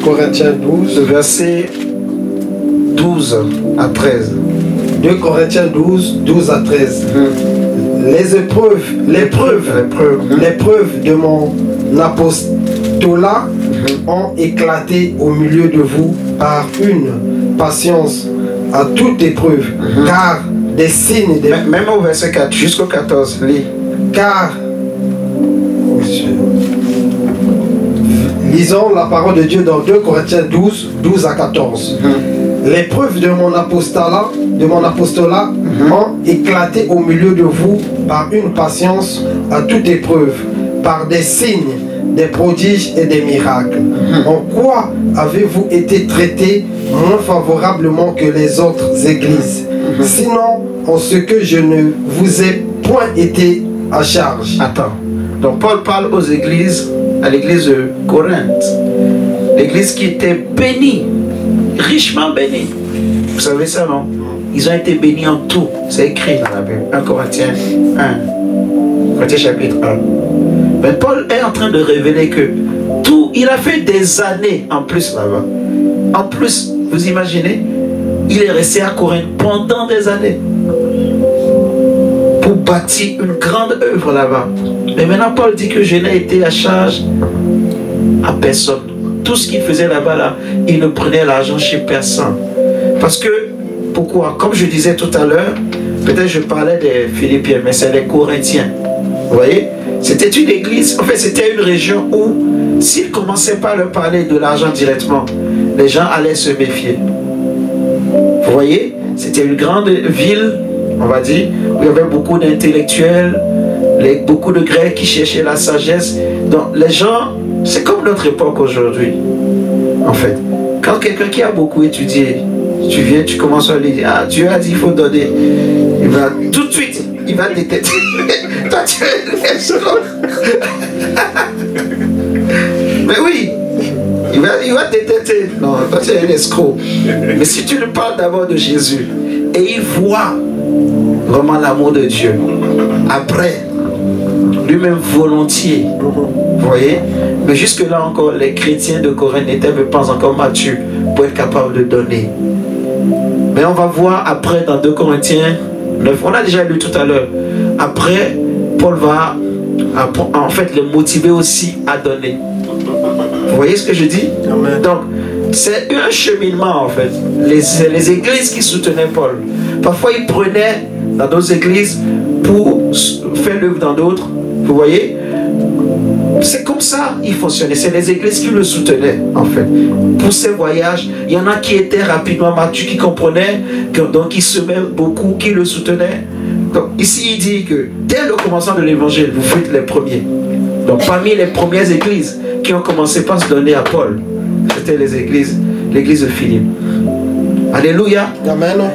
Corinthiens 12, verset 12 à 13. 2 Corinthiens 12, 12 à 13. Les épreuves de mon apostolat ont éclaté au milieu de vous par une patience à toute épreuve, car des signes... Même au verset 4, jusqu'au 14, lis. Car... Lisons la parole de Dieu dans 2 Corinthiens 12, 12 à 14. L'épreuve de mon apostolat ont éclaté au milieu de vous par une patience à toute épreuve, par des signes, des prodiges et des miracles. En quoi avez-vous été traités moins favorablement que les autres églises? Sinon, en ce que je ne vous ai point été à charge. Attends. Donc Paul parle aux églises, à l'église de Corinthe. L'église qui était bénie, richement bénie. Vous savez ça, non? Ils ont été bénis en tout. C'est écrit dans la Bible. 1 Corinthiens 1. Corinthiens chapitre 1. Mais Paul est en train de révéler que tout, il a fait des années en plus là-bas. En plus, vous imaginez, il est resté à Corinthe pendant des années pour bâtir une grande œuvre là-bas. Mais maintenant, Paul dit que je n'ai été à charge à personne. Tout ce qu'il faisait là-bas, là, il ne prenait l'argent chez personne. Parce que, pourquoi? Comme je disais tout à l'heure, peut-être je parlais des Philippiens, mais c'est les Corinthiens. Vous voyez? C'était une église, en fait, c'était une région où s'il ne commençait pas à leur parler de l'argent directement, les gens allaient se méfier. Vous voyez, c'était une grande ville, on va dire, où il y avait beaucoup d'intellectuels, beaucoup de Grecs qui cherchaient la sagesse. Donc les gens, c'est comme notre époque aujourd'hui, en fait. Quand quelqu'un qui a beaucoup étudié, tu viens, tu commences à lui dire, ah, Dieu a dit il faut donner. Il va tout de suite, il va détecter. Toi, tu es l'escroc. Mais oui, il va détecter. Non, toi, tu es un escroc. Mais si tu lui parles d'abord de Jésus, et il voit vraiment l'amour de Dieu, après, lui-même volontiers, vous voyez. Mais jusque-là encore, les chrétiens de Corinthe n'étaient pas encore matures pour être capables de donner. Mais on va voir après dans 2 Corinthiens 9, on a déjà lu tout à l'heure. Après, Paul va en fait les motiver aussi à donner. Vous voyez ce que je dis? Amen. Donc, c'est un cheminement en fait. Les églises qui soutenaient Paul, parfois ils prenaient dans d'autres églises pour faire l'œuvre dans d'autres. Vous voyez? C'est comme ça il fonctionnait. C'est les églises qui le soutenaient en fait. Pour ces voyages, il y en a qui étaient rapidement matures, qui comprenaient, donc ils semaient beaucoup, qui le soutenaient. Donc ici il dit que dès le commencement de l'évangile, vous faites les premiers. Donc parmi les premières églises qui ont commencé par se donner à Paul, c'était les églises, l'église de Philippe. Alléluia. Amen.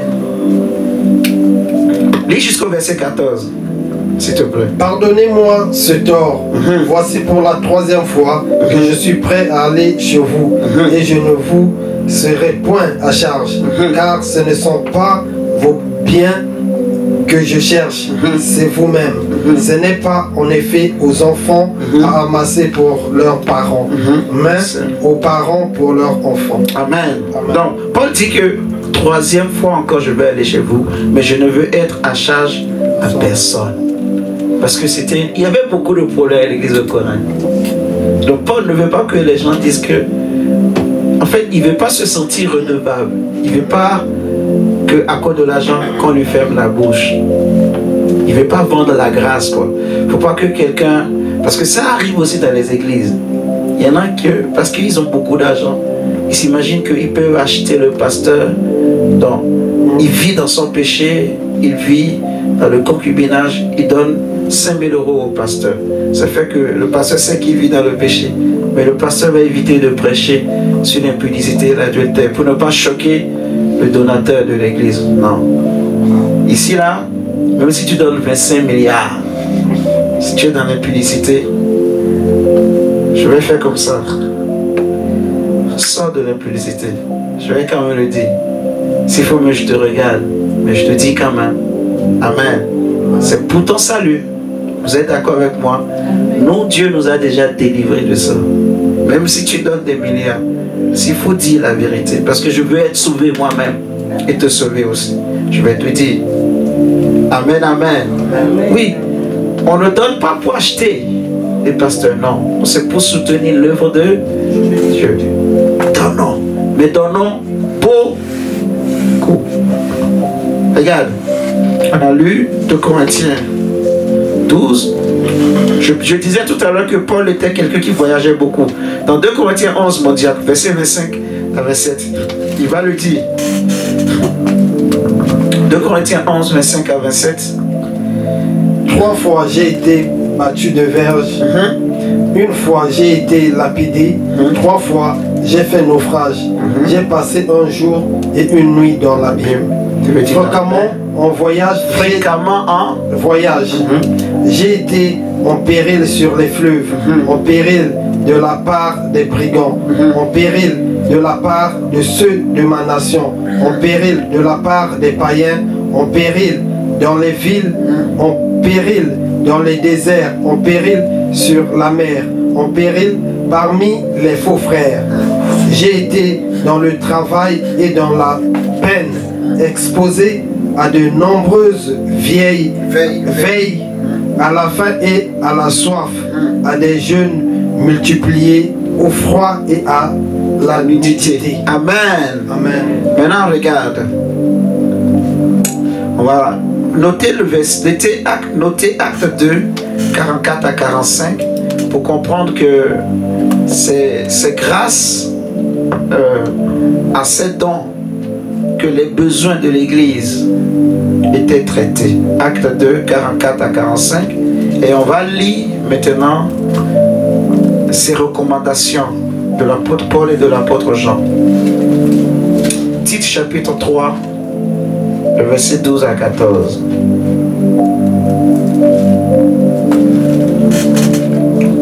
Lis jusqu'au verset 14. S'il te plaît. Pardonnez-moi ce tort. Voici pour la 3e fois que je suis prêt à aller chez vous et je ne vous serai point à charge, car ce ne sont pas vos biens que je cherche, c'est vous-même. Ce n'est pas en effet aux enfants à amasser pour leurs parents, mais aux parents pour leurs enfants. Amen. Amen. Donc, Paul dit que 3e fois encore je vais aller chez vous, mais je ne veux être à charge à personne. Parce que il y avait beaucoup de problèmes à l'église de Corinthe. Donc Paul ne veut pas que les gens disent que, en fait, il ne veut pas se sentir redevable. Il ne veut pas qu'à cause de l'argent, qu'on lui ferme la bouche. Il ne veut pas vendre la grâce, quoi. Il ne faut pas que quelqu'un... Parce que ça arrive aussi dans les églises. Il y en a que, parce qu'ils ont beaucoup d'argent, ils s'imaginent qu'ils peuvent acheter le pasteur. Donc, il vit dans son péché, il vit dans le concubinage, il donne 5 000 € au pasteur. Ça fait que le pasteur sait qu'il vit dans le péché. Mais le pasteur va éviter de prêcher sur l'impudicité et l'adultère pour ne pas choquer le donateur de l'église. Non. Ici, là, même si tu donnes 25 milliards, si tu es dans l'impudicité, je vais faire comme ça. Sors de l'impudicité. Je vais quand même le dire. S'il faut, mais je te regarde. Mais je te dis quand même. Amen. C'est pour ton salut. Vous êtes d'accord avec moi? Non, Dieu nous a déjà délivrés de ça. Même si tu donnes des milliards, s'il faut dire la vérité, parce que je veux être sauvé moi-même et te sauver aussi. Je vais te dire. Amen, amen. Amen. Oui, on ne donne pas pour acheter les pasteurs, non. C'est pour soutenir l'œuvre de Dieu. Donnons. Mais donnons beaucoup. Regarde, on a lu 2 Corinthiens 12. Je disais tout à l'heure que Paul était quelqu'un qui voyageait beaucoup. Dans 2 Corinthiens 11, mon diable, verset 25 à 27, il va le dire. 2 Corinthiens 11, 25 à 27. 3 fois j'ai été battu de verge. Une fois j'ai été lapidé. 3 fois j'ai fait naufrage. J'ai passé un jour et une nuit dans l'abîme. Fréquemment en voyage. Fréquemment en voyage. J'ai été en péril sur les fleuves, en péril de la part des brigands, en péril de la part de ceux de ma nation, en péril de la part des païens, en péril dans les villes, en péril dans les déserts, en péril sur la mer, en péril parmi les faux frères. J'ai été dans le travail et dans la peine, exposé à de nombreuses vieilles veilles, à la faim et à la soif, à des jeûnes multipliés, au froid et à la nudité. Amen. Amen. Maintenant, regarde. On va noter le verset, noter acte 2, 44 à 45, pour comprendre que c'est grâce à ces dons que les besoins de l'Église étaient traités. Acte 2, 44 à 45. Et on va lire maintenant ces recommandations de l'apôtre Paul et de l'apôtre Jean. Tite chapitre 3, le verset 12 à 14.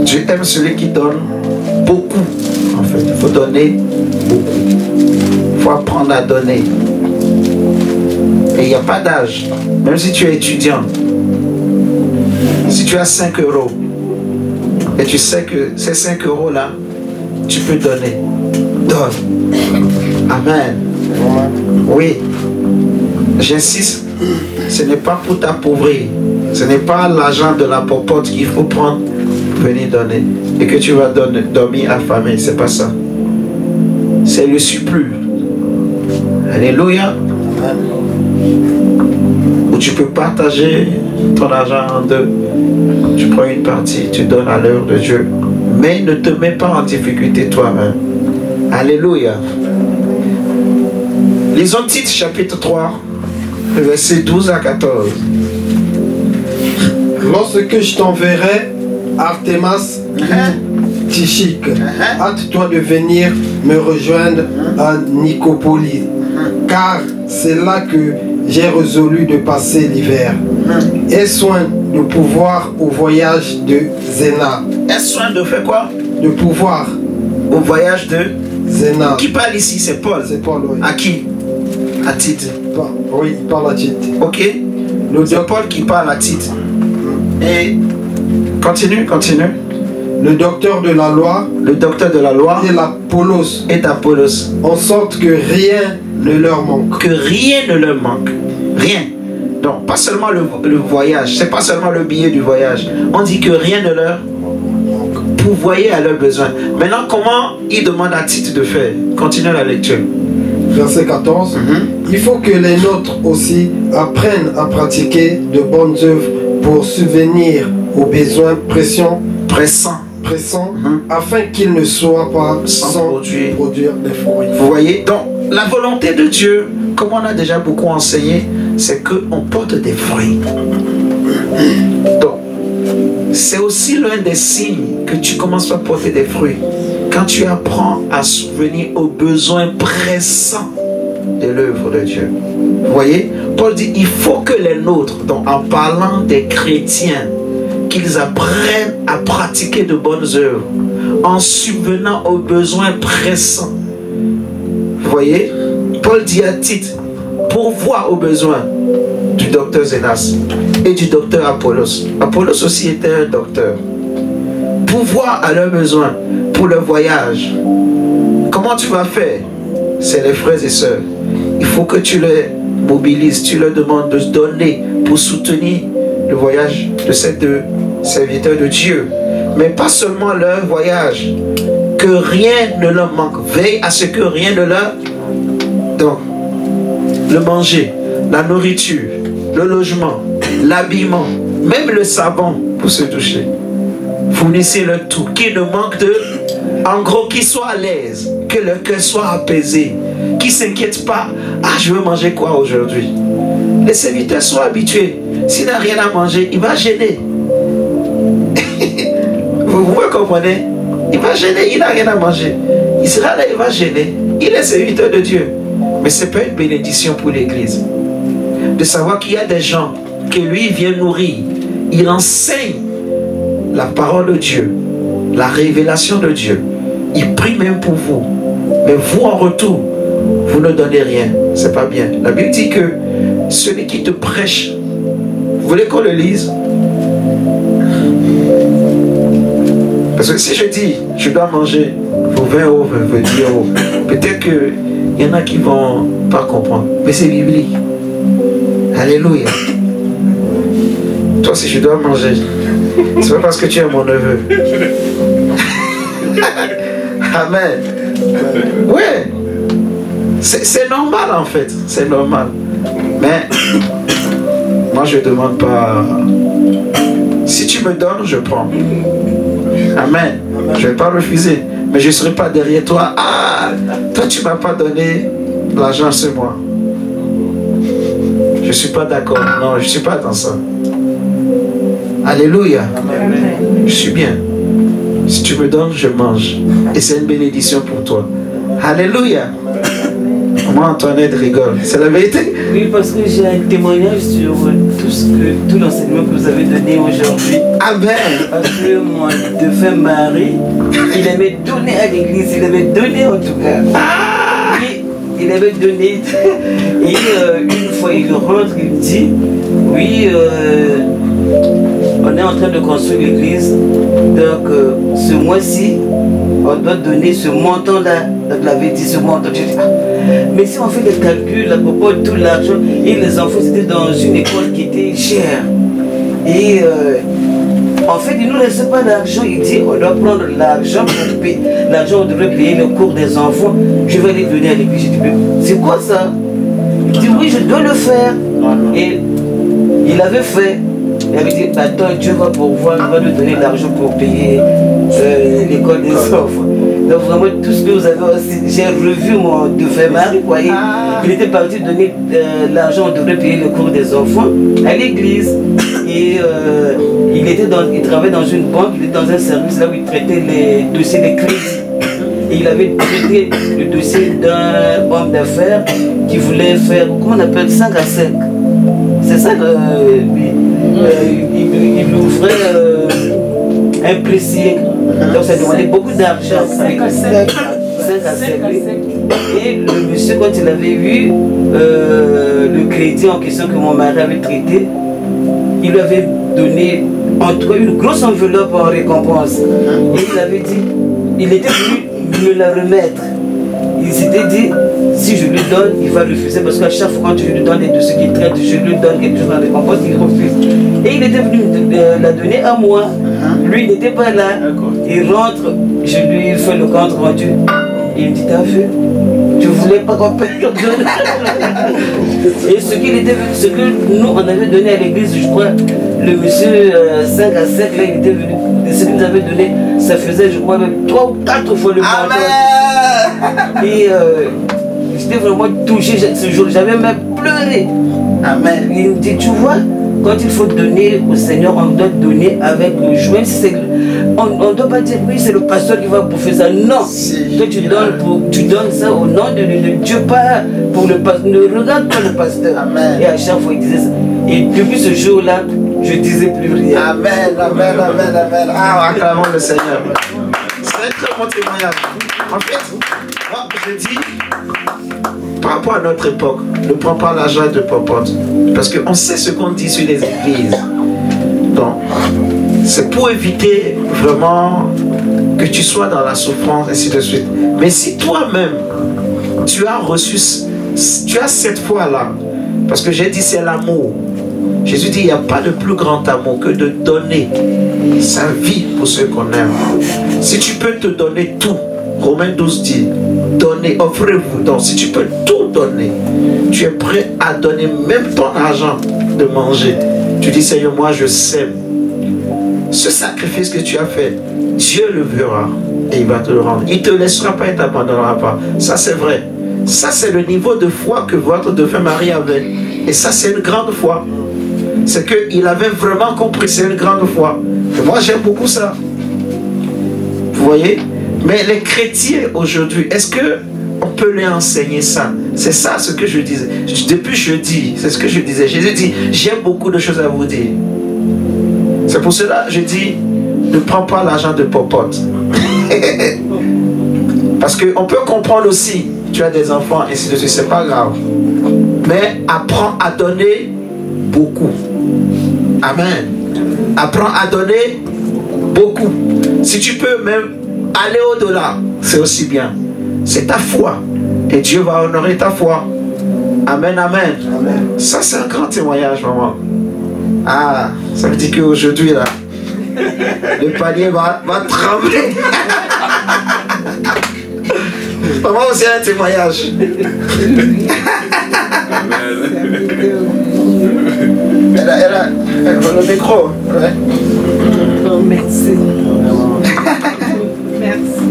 Dieu aime celui qui donne beaucoup. En fait, il faut donner beaucoup. Il faut apprendre à donner. Et il n'y a pas d'âge. Même si tu es étudiant, si tu as 5 euros, et tu sais que ces 5 euros là, tu peux donner. Donne. Amen. Oui. J'insiste, ce n'est pas pour t'appauvrir. Ce n'est pas l'argent de la popote qu'il faut prendre pour venir donner. Et que tu vas dormir affamé. C'est pas ça. C'est le surplus. Alléluia. Où tu peux partager ton argent en deux. Tu prends une partie, tu donnes à l'heure de Dieu. Mais ne te mets pas en difficulté toi-même. Alléluia. Lisons Tite chapitre 3, versets 12 à 14. Lorsque je t'enverrai, Artémas, Tychique, hâte-toi de venir me rejoindre à Nicopolis, car c'est là que j'ai résolu de passer l'hiver. Aie soin de pouvoir au voyage de Zéna. Aie soin de faire quoi? De pouvoir au voyage de Zéna. Qui parle ici? C'est Paul. C'est Paul, oui. À qui? À Tite. Oui, il parle à Tite. Ok. C'est Paul qui parle à Tite. Et continue. Le docteur de la loi. Le docteur de la loi. Et l'Apollos. Et Apollos. En sorte que rien ne leur manque. Que rien ne leur manque. Rien. Donc, pas seulement le voyage. C'est pas seulement le billet du voyage. On dit que rien ne leur pourvoyer à leurs besoins. Maintenant, comment il demande à Tite de faire? Continue la lecture. Verset 14. Il faut que les nôtres aussi apprennent à pratiquer de bonnes œuvres pour subvenir aux besoins pressants, afin qu'ils ne soient pas sans produire des fruits. Vous voyez? Donc, la volonté de Dieu, comme on a déjà beaucoup enseigné, c'est qu'on porte des fruits. Donc, c'est aussi l'un des signes que tu commences à porter des fruits. Quand tu apprends à subvenir aux besoins pressants de l'œuvre de Dieu. Vous voyez? Paul dit, il faut que les nôtres, donc en parlant des chrétiens, qu'ils apprennent à pratiquer de bonnes œuvres, en subvenant aux besoins pressants. Vous voyez? Paul dit à Tite, pourvoir aux besoins du docteur Zénas et du docteur Apollos. Apollos aussi était un docteur. Pourvoir à leurs besoins pour le voyage. Comment tu vas faire? C'est les frères et sœurs. Il faut que tu les mobilises, tu leur demandes de se donner pour soutenir le voyage de ces deux serviteurs de Dieu. Mais pas seulement leur voyage. Que rien ne leur manque. Veille à ce que rien ne leur... Donc, le manger, la nourriture, le logement, l'habillement, même le savon pour se toucher. Fournissez le tout, qu'il ne manque de... En gros, qu'ils soient à l'aise, que leur cœur soit apaisé, qu'ils ne s'inquiètent pas. Ah, je veux manger quoi aujourd'hui? Les serviteurs sont habitués. S'il n'a rien à manger, il va gêner. vous comprenez? Il va gêner, il n'a rien à manger. Il sera là, il va gêner. Il est serviteur de Dieu. Mais ce n'est pas une bénédiction pour l'Église. De savoir qu'il y a des gens que lui vient nourrir. Il enseigne la parole de Dieu, la révélation de Dieu. Il prie même pour vous. Mais vous, en retour, vous ne donnez rien. C'est pas bien. La Bible dit que celui qui te prêche, vous voulez qu'on le lise? Parce que si je dis, je dois manger pour 20 euros, 10 euros, peut-être qu'il y en a qui ne vont pas comprendre. Mais c'est biblique. Alléluia. Toi, si je dois manger, c'est pas parce que tu es mon neveu. Amen. Ouais. C'est normal en fait. C'est normal. Mais moi, je ne demande pas. Si tu me donnes, je prends. Amen. Je ne vais pas refuser. Mais je ne serai pas derrière toi. Ah, toi tu ne m'as pas donné l'argent ce mois. Je ne suis pas d'accord. Non, je ne suis pas dans ça. Alléluia. Je suis bien. Si tu me donnes, je mange. Et c'est une bénédiction pour toi. Alléluia. Moi, Antoinette rigole. C'est la vérité. Oui, parce que j'ai un témoignage sur tout l'enseignement que vous avez donné aujourd'hui. Amen. Parce que mon défunt mari, il avait donné à l'église. Il avait donné en tout cas. Oui, il avait donné. Et une fois, il rentre, il me dit, oui, on est en train de construire l'église. Donc, ce mois-ci, on doit donner ce montant-là. Donc, il avait dit ce montant. Je dis, mais si on fait des calculs à propos de tout l'argent, et les enfants étaient dans une école qui était chère. Et en fait, il ne nous laissait pas d'argent. Il dit, on doit prendre l'argent pour payer. L'argent, on devrait payer le cours des enfants. Je vais les donner à l'église. Je dis, c'est quoi ça? Il dit, oui, je dois le faire. Et il avait fait. Il avait dit, attends, Dieu va pourvoir, il va nous donner l'argent pour payer l'école des enfants. Donc vraiment, tout ce que vous avez aussi, j'ai revu mon défunt mari, quoi. Il était parti donner l'argent, on devrait payer le cours des enfants à l'église. Et il travaillait dans une banque, il était dans un service là où il traitait les dossiers de crédit. Et il avait traité le dossier d'un homme d'affaires qui voulait faire, comment on appelle, 5 à 5. C'est ça, il ouvrait un pressing. Donc ça demandait beaucoup d'argent. 5 à 7. Et le monsieur, quand il avait vu le crédit en question que mon mari avait traité, il lui avait donné en tout cas une grosse enveloppe en récompense. Et il avait dit, il était venu me la remettre. Il s'était dit, si je lui donne, il va refuser parce qu'à chaque fois quand je lui donne des dossiers qu'il traite, je lui donne quelque chose en récompense, il refuse. Et il était venu la donner à moi. Lui, il n'était pas là. Il rentre, je lui fais le compte rendu. Il me dit, t'as vu, tu voulais pas qu'on paye. Et ce que nous, on avait donné à l'église, je crois, le monsieur 5 à 7, là, il était venu. Ce qu'il nous avait donné, ça faisait, je crois, même 3 ou 4 fois le montant. Et j'étais vraiment touché ce jour, j'avais même pleuré. Amen. Il me dit, tu vois, quand il faut donner au Seigneur, on doit donner avec joie. On ne doit pas dire, oui, c'est le pasteur qui va bouffer ça. Non. Toi, tu donnes ça au nom de Dieu, pas pour le pasteur. Ne regarde pas le pasteur. Amen. Et à chaque fois, il disait ça. Et depuis ce jour-là, je ne disais plus rien. Amen, amen, amen, amen. Ah, acclamons le Seigneur. C'est un très bon témoignage. En fait, moi, je dis, par rapport à notre époque, ne prends pas l'argent de popote. Parce qu'on sait ce qu'on dit sur les églises. Donc, c'est pour éviter vraiment que tu sois dans la souffrance, ainsi de suite. Mais si toi-même, tu as reçu, tu as cette foi-là, parce que j'ai dit c'est l'amour. Jésus dit, il n'y a pas de plus grand amour que de donner sa vie pour ceux qu'on aime. Si tu peux te donner tout, Romains 12 dit, donnez, offrez-vous. Donc si tu peux tout donner, tu es prêt à donner même ton argent de manger. Tu dis, Seigneur, moi je sème. Ce sacrifice que tu as fait, Dieu le verra et il va te le rendre. Il ne te laissera pas et ne t'abandonnera pas. Ça c'est vrai. Ça c'est le niveau de foi que votre défunt mari avait. Et ça c'est une grande foi. C'est qu'il avait vraiment compris, c'est une grande foi. Et moi j'aime beaucoup ça. Vous voyez? Mais les chrétiens aujourd'hui, est-ce qu'on peut les enseigner ça? C'est ça ce que je disais. Depuis jeudi, c'est ce que je disais. Jésus dit, j'ai beaucoup de choses à vous dire. C'est pour cela que je dis, ne prends pas l'argent de popote. Parce qu'on peut comprendre aussi, tu as des enfants, et ainsi de suite, c'est pas grave. Mais apprends à donner beaucoup. Amen. Apprends à donner beaucoup. Si tu peux même aller au-delà, c'est aussi bien. C'est ta foi. Et Dieu va honorer ta foi. Amen, amen. Amen. Ça, c'est un grand témoignage, maman. Ah, ça veut dire qu'aujourd'hui, là, le panier va trembler. Maman aussi a un témoignage. Elle a le micro. Ouais. Merci. Merci.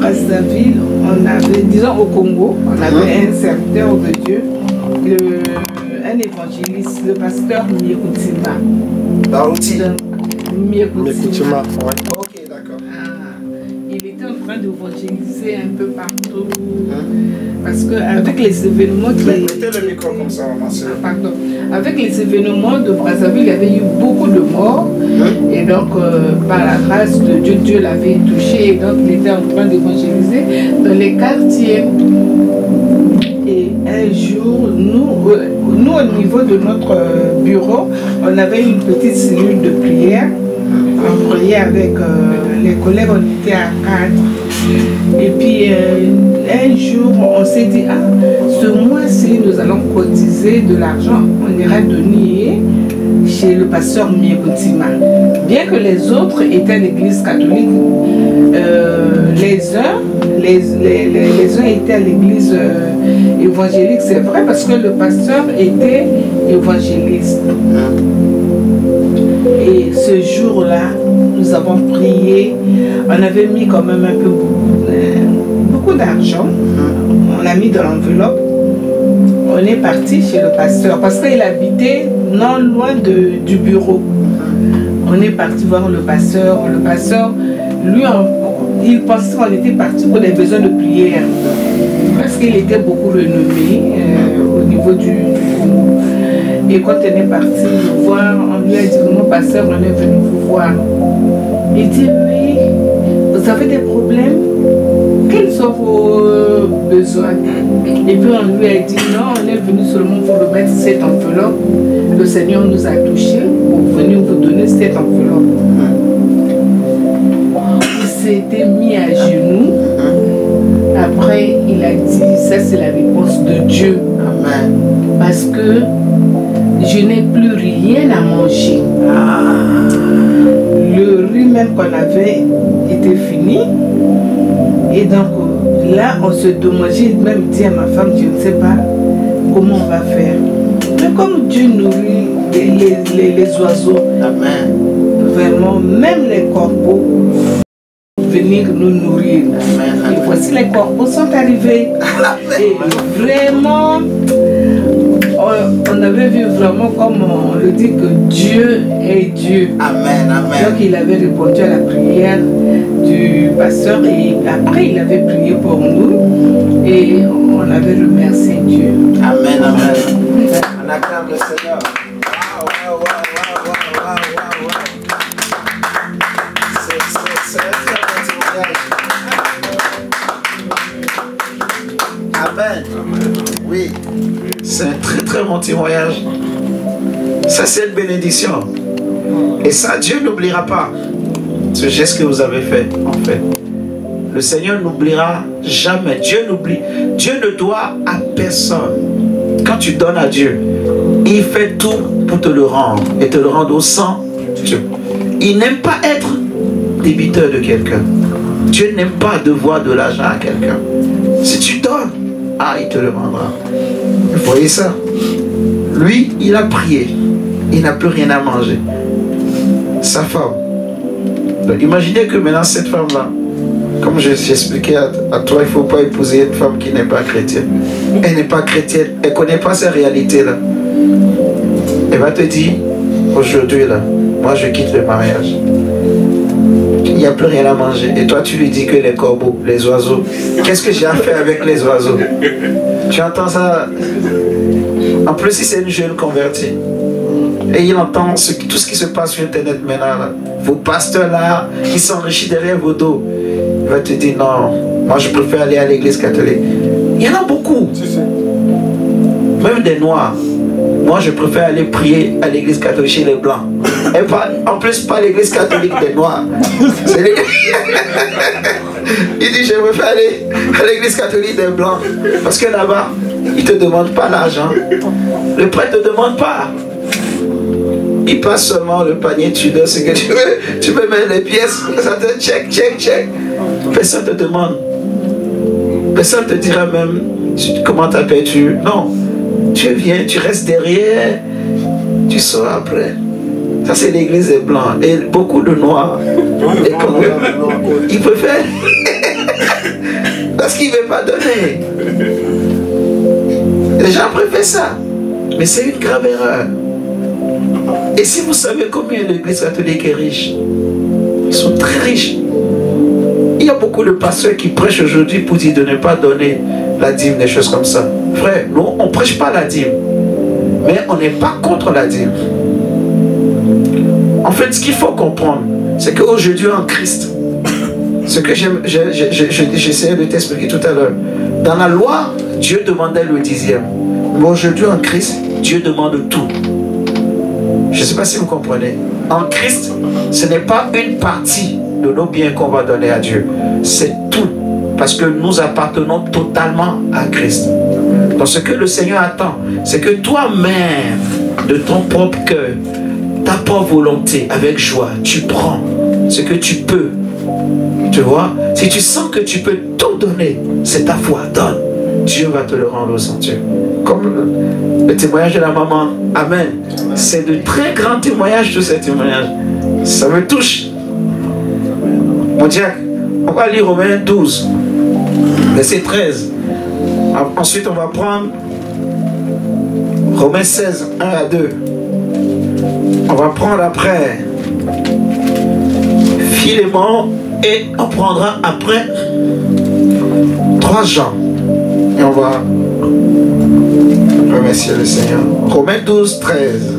Brazzaville, on avait, disons au Congo, on avait un serviteur de Dieu, un évangéliste, le pasteur Miekutima. Miekutima, ouais. Ok, d'accord. Il était en train d'évangéliser un peu partout. Parce qu'avec les événements qui... Mettez le micro comme ça, ma soeur. Pardon. Avec les événements de Brazzaville, il y avait eu beaucoup de morts. Et donc, par la grâce de Dieu, Dieu l'avait touché. Et donc, il était en train d'évangéliser dans les quartiers. Et un jour, nous, au niveau de notre bureau, on avait une petite cellule de prière. On priait avec les collègues, on était à 4. Et puis, un jour, on s'est dit, ah, ce mois-ci, nous allons cotiser de l'argent. On ira donner chez le pasteur Miekutima. Bien que les autres étaient à l'église catholique, les uns étaient à l'église évangélique, c'est vrai, parce que le pasteur était évangéliste. Et ce jour-là, nous avons prié. On avait mis quand même un peu beaucoup d'argent. On l'a mis dans l'enveloppe. On est parti chez le pasteur parce qu'il habitait non loin du bureau. On est parti voir le pasteur. Le pasteur, lui, il pensait qu'on était parti pour des besoins de prière. Parce qu'il était beaucoup renommé au niveau du Congo. Et quand on est parti le voir, on lui a dit, mon pasteur, on est venu vous voir. Il dit, oui, vous avez des problèmes? Quels sont vos besoins? Et puis on lui a dit, non, on est venu seulement pour remettre cette enveloppe. Le Seigneur nous a touchés pour venir vous donner cette enveloppe. Il s'était mis à genoux. Après, il a dit, ça c'est la réponse de Dieu. Amen. Parce que je n'ai plus rien à manger. Le riz même qu'on avait était fini. Et donc là, on se demande, j'ai même dit à ma femme, je ne sais pas comment on va faire. Mais comme Dieu nourrit les oiseaux, amen, vraiment, même les corbeaux venir nous nourrir. Amen. Et voici les corbeaux sont arrivés. Et vraiment, on avait vu vraiment comme on le dit que Dieu est Dieu. Amen, amen. Donc il avait répondu à la prière du pasteur et après il avait prié pour nous et on avait remercié Dieu. Amen, amen. On acclame le Seigneur. C'est un très bon témoignage. Amen. Oui. C'est un très très bon témoignage. Ça c'est une bénédiction. Et ça Dieu n'oubliera pas ce geste que vous avez fait en fait. Le Seigneur n'oubliera jamais. Dieu n'oublie. Dieu ne doit à personne. Quand tu donnes à Dieu, il fait tout pour te le rendre. Et te le rendre au sang. Il n'aime pas être débiteur de quelqu'un. Dieu n'aime pas devoir de l'argent à quelqu'un. Si tu donnes, il te le rendra. Vous voyez ça? Lui, il a prié. Il n'a plus rien à manger. Sa femme. Donc, imaginez que maintenant cette femme-là, comme j'expliquais à toi, il ne faut pas épouser une femme qui n'est pas chrétienne. Elle n'est pas chrétienne. Elle ne connaît pas ces réalités-là. Elle va te dire, aujourd'hui, là, moi je quitte le mariage. Il n'y a plus rien à manger. Et toi, tu lui dis que les corbeaux, les oiseaux. Qu'est-ce que j'ai à faire avec les oiseaux? Tu entends ça? En plus, si c'est une jeune convertie. Et il entend tout ce qui se passe sur Internet maintenant. Là. Vos pasteurs là, qui s'enrichissent derrière vos dos. Il va te dire non, moi je préfère aller à l'église catholique. Il y en a beaucoup. Même des noirs. Moi je préfère aller prier à l'église catholique chez les blancs. Et pas, en plus pas l'église catholique des noirs. Il dit je préfère aller à l'église catholique des blancs. Parce que là-bas, ils ne te demandent pas l'argent. Le prêtre ne te demande pas. Il passe seulement le panier, tu donnes ce que tu veux. Tu peux mettre les pièces, ça te check. Personne ne te demande. Personne ne te dira même comment t'appelles-tu. Non. Tu viens, tu restes derrière, tu sors après. Ça c'est l'église des blancs. Et beaucoup de noirs. Ils préfèrent qu'il ne veut pas donner. Les gens préfèrent ça. Mais c'est une grave erreur. Et si vous savez combien l'église catholique est riche, ils sont très riches. Il y a beaucoup de pasteurs qui prêchent aujourd'hui pour dire de ne pas donner la dîme, des choses comme ça. Frère, nous, on ne prêche pas la dîme. Mais on n'est pas contre la dîme. En fait, ce qu'il faut comprendre, c'est qu'aujourd'hui en Christ, ce que j'essayais de t'expliquer tout à l'heure, dans la loi, Dieu demandait le 10e. Mais aujourd'hui en Christ, Dieu demande tout. Je ne sais pas si vous comprenez. En Christ, ce n'est pas une partie de nos biens qu'on va donner à Dieu. C'est tout. Parce que nous appartenons totalement à Christ. Donc ce que le Seigneur attend, c'est que toi-même, de ton propre cœur, ta propre volonté, avec joie, tu prends ce que tu peux. Tu vois? Si tu sens que tu peux tout donner, c'est ta foi. Donne. Dieu va te le rendre au centuple. Comme le témoignage de la maman. Amen. C'est de très grands témoignages, tous ces témoignages. Ça me touche. Mon diacre, on va lire Romains 12, verset 13. Ensuite, on va prendre Romains 16, 1 à 2. On va prendre après Philémon et on prendra après 3 Jean. Et on va remercier le Seigneur. Romains 12, 13.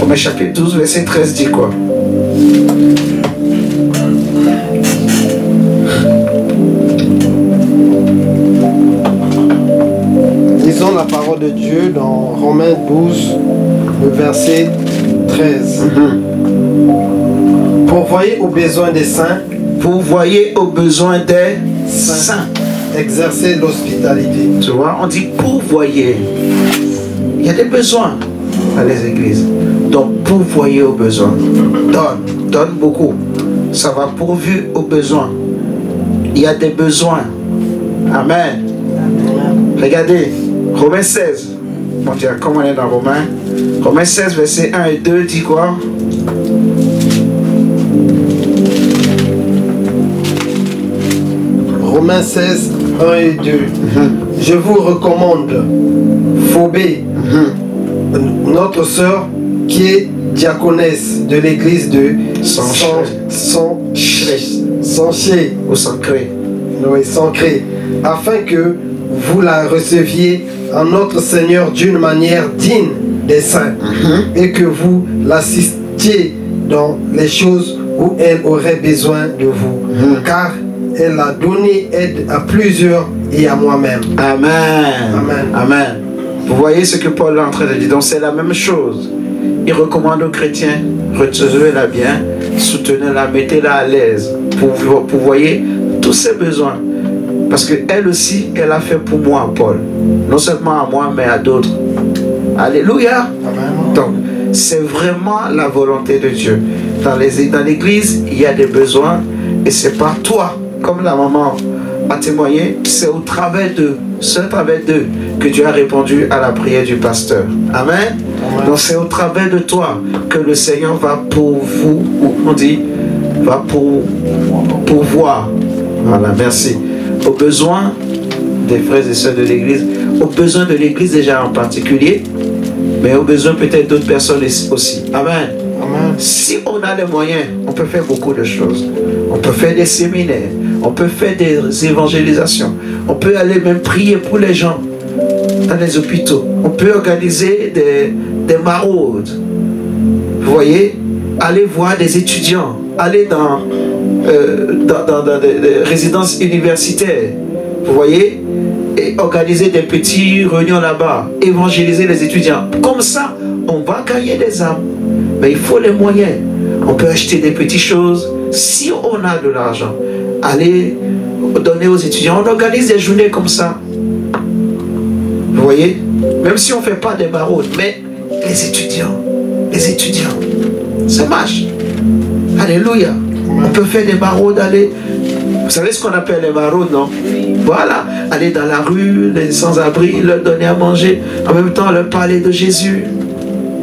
Romains chapitre 12, verset 13 dit quoi? Lisons la parole de Dieu dans Romains 12, le verset 13. Pourvoyez aux besoins des saints. Pourvoyez aux besoins des saints. Exercez l'hospitalité. Tu vois, on dit pourvoyez. Il y a des besoins dans les églises. Donc pourvoyez aux besoins. Donne, donne beaucoup. Ça va pourvu aux besoins. Il y a des besoins. Amen. Regardez, Romains 16. Bon Dieu, comme on est dans Romains. Romains 16, verset 1 et 2 dit quoi? Romains 16, 1 et 2. Je vous recommande Phobé, notre sœur, qui est diaconesse de l'église de Sanché, Ou Sancré. oui, Sancré, afin que vous la receviez en notre Seigneur d'une manière digne des saints, et que vous l'assistiez dans les choses où elle aurait besoin de vous, car elle a donné aide à plusieurs et à moi-même. Amen. Amen. Amen. Vous voyez ce que Paul est en train de dire. Donc c'est la même chose. Il recommande aux chrétiens, recevez-la bien, soutenez-la, mettez-la à l'aise pour voyez tous ses besoins. Parce qu'elle aussi, elle a fait pour moi, Paul. Non seulement à moi, mais à d'autres. Alléluia. Amen. Donc, c'est vraiment la volonté de Dieu. Dans l'église, il y a des besoins et c'est pas toi, comme la maman a témoigné, c'est au travers d'eux, que Dieu a répondu à la prière du pasteur. Amen. Amen. Donc c'est au travers de toi que le Seigneur va pourvoir. Voilà, merci. Aux besoins des frères et sœurs de l'église, aux besoins de l'église déjà en particulier, mais aux besoins peut-être d'autres personnes aussi. Amen. Amen. Si on a les moyens, on peut faire beaucoup de choses. On peut faire des séminaires, on peut faire des évangélisations, on peut aller même prier pour les gens dans les hôpitaux, on peut organiser des maraudes. Vous voyez, aller voir des étudiants, aller dans des résidences universitaires, vous voyez, et organiser des petites réunions là-bas, évangéliser les étudiants. Comme ça, on va gagner des âmes. Mais il faut les moyens. On peut acheter des petites choses. Si on a de l'argent, aller donner aux étudiants. On organise des journées comme ça. Vous voyez? Même si on ne fait pas des maraudes, mais les étudiants, ça marche. Alléluia. On peut faire des maraudes, aller. Vous savez ce qu'on appelle les maraudes, non? Voilà, aller dans la rue, les sans-abri, leur donner à manger, en même temps leur parler de Jésus.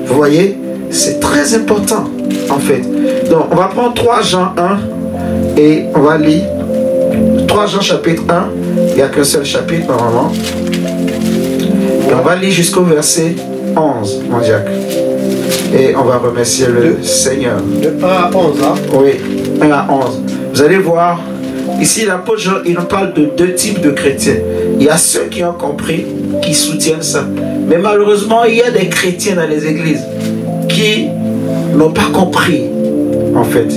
Vous voyez? C'est très important, en fait. Donc, on va prendre 3 Jean 1 et on va lire 3 Jean chapitre 1, il n'y a qu'un seul chapitre normalement. Et on va lire jusqu'au verset 11, mon diacre. Et on va remercier le Seigneur. De 1 à 11, hein? Oui, 1 à 11. Vous allez voir, ici l'apôtre Jean, il nous parle de 2 types de chrétiens. Il y a ceux qui ont compris, qui soutiennent ça. Mais malheureusement, il y a des chrétiens dans les églises qui n'ont pas compris, en fait.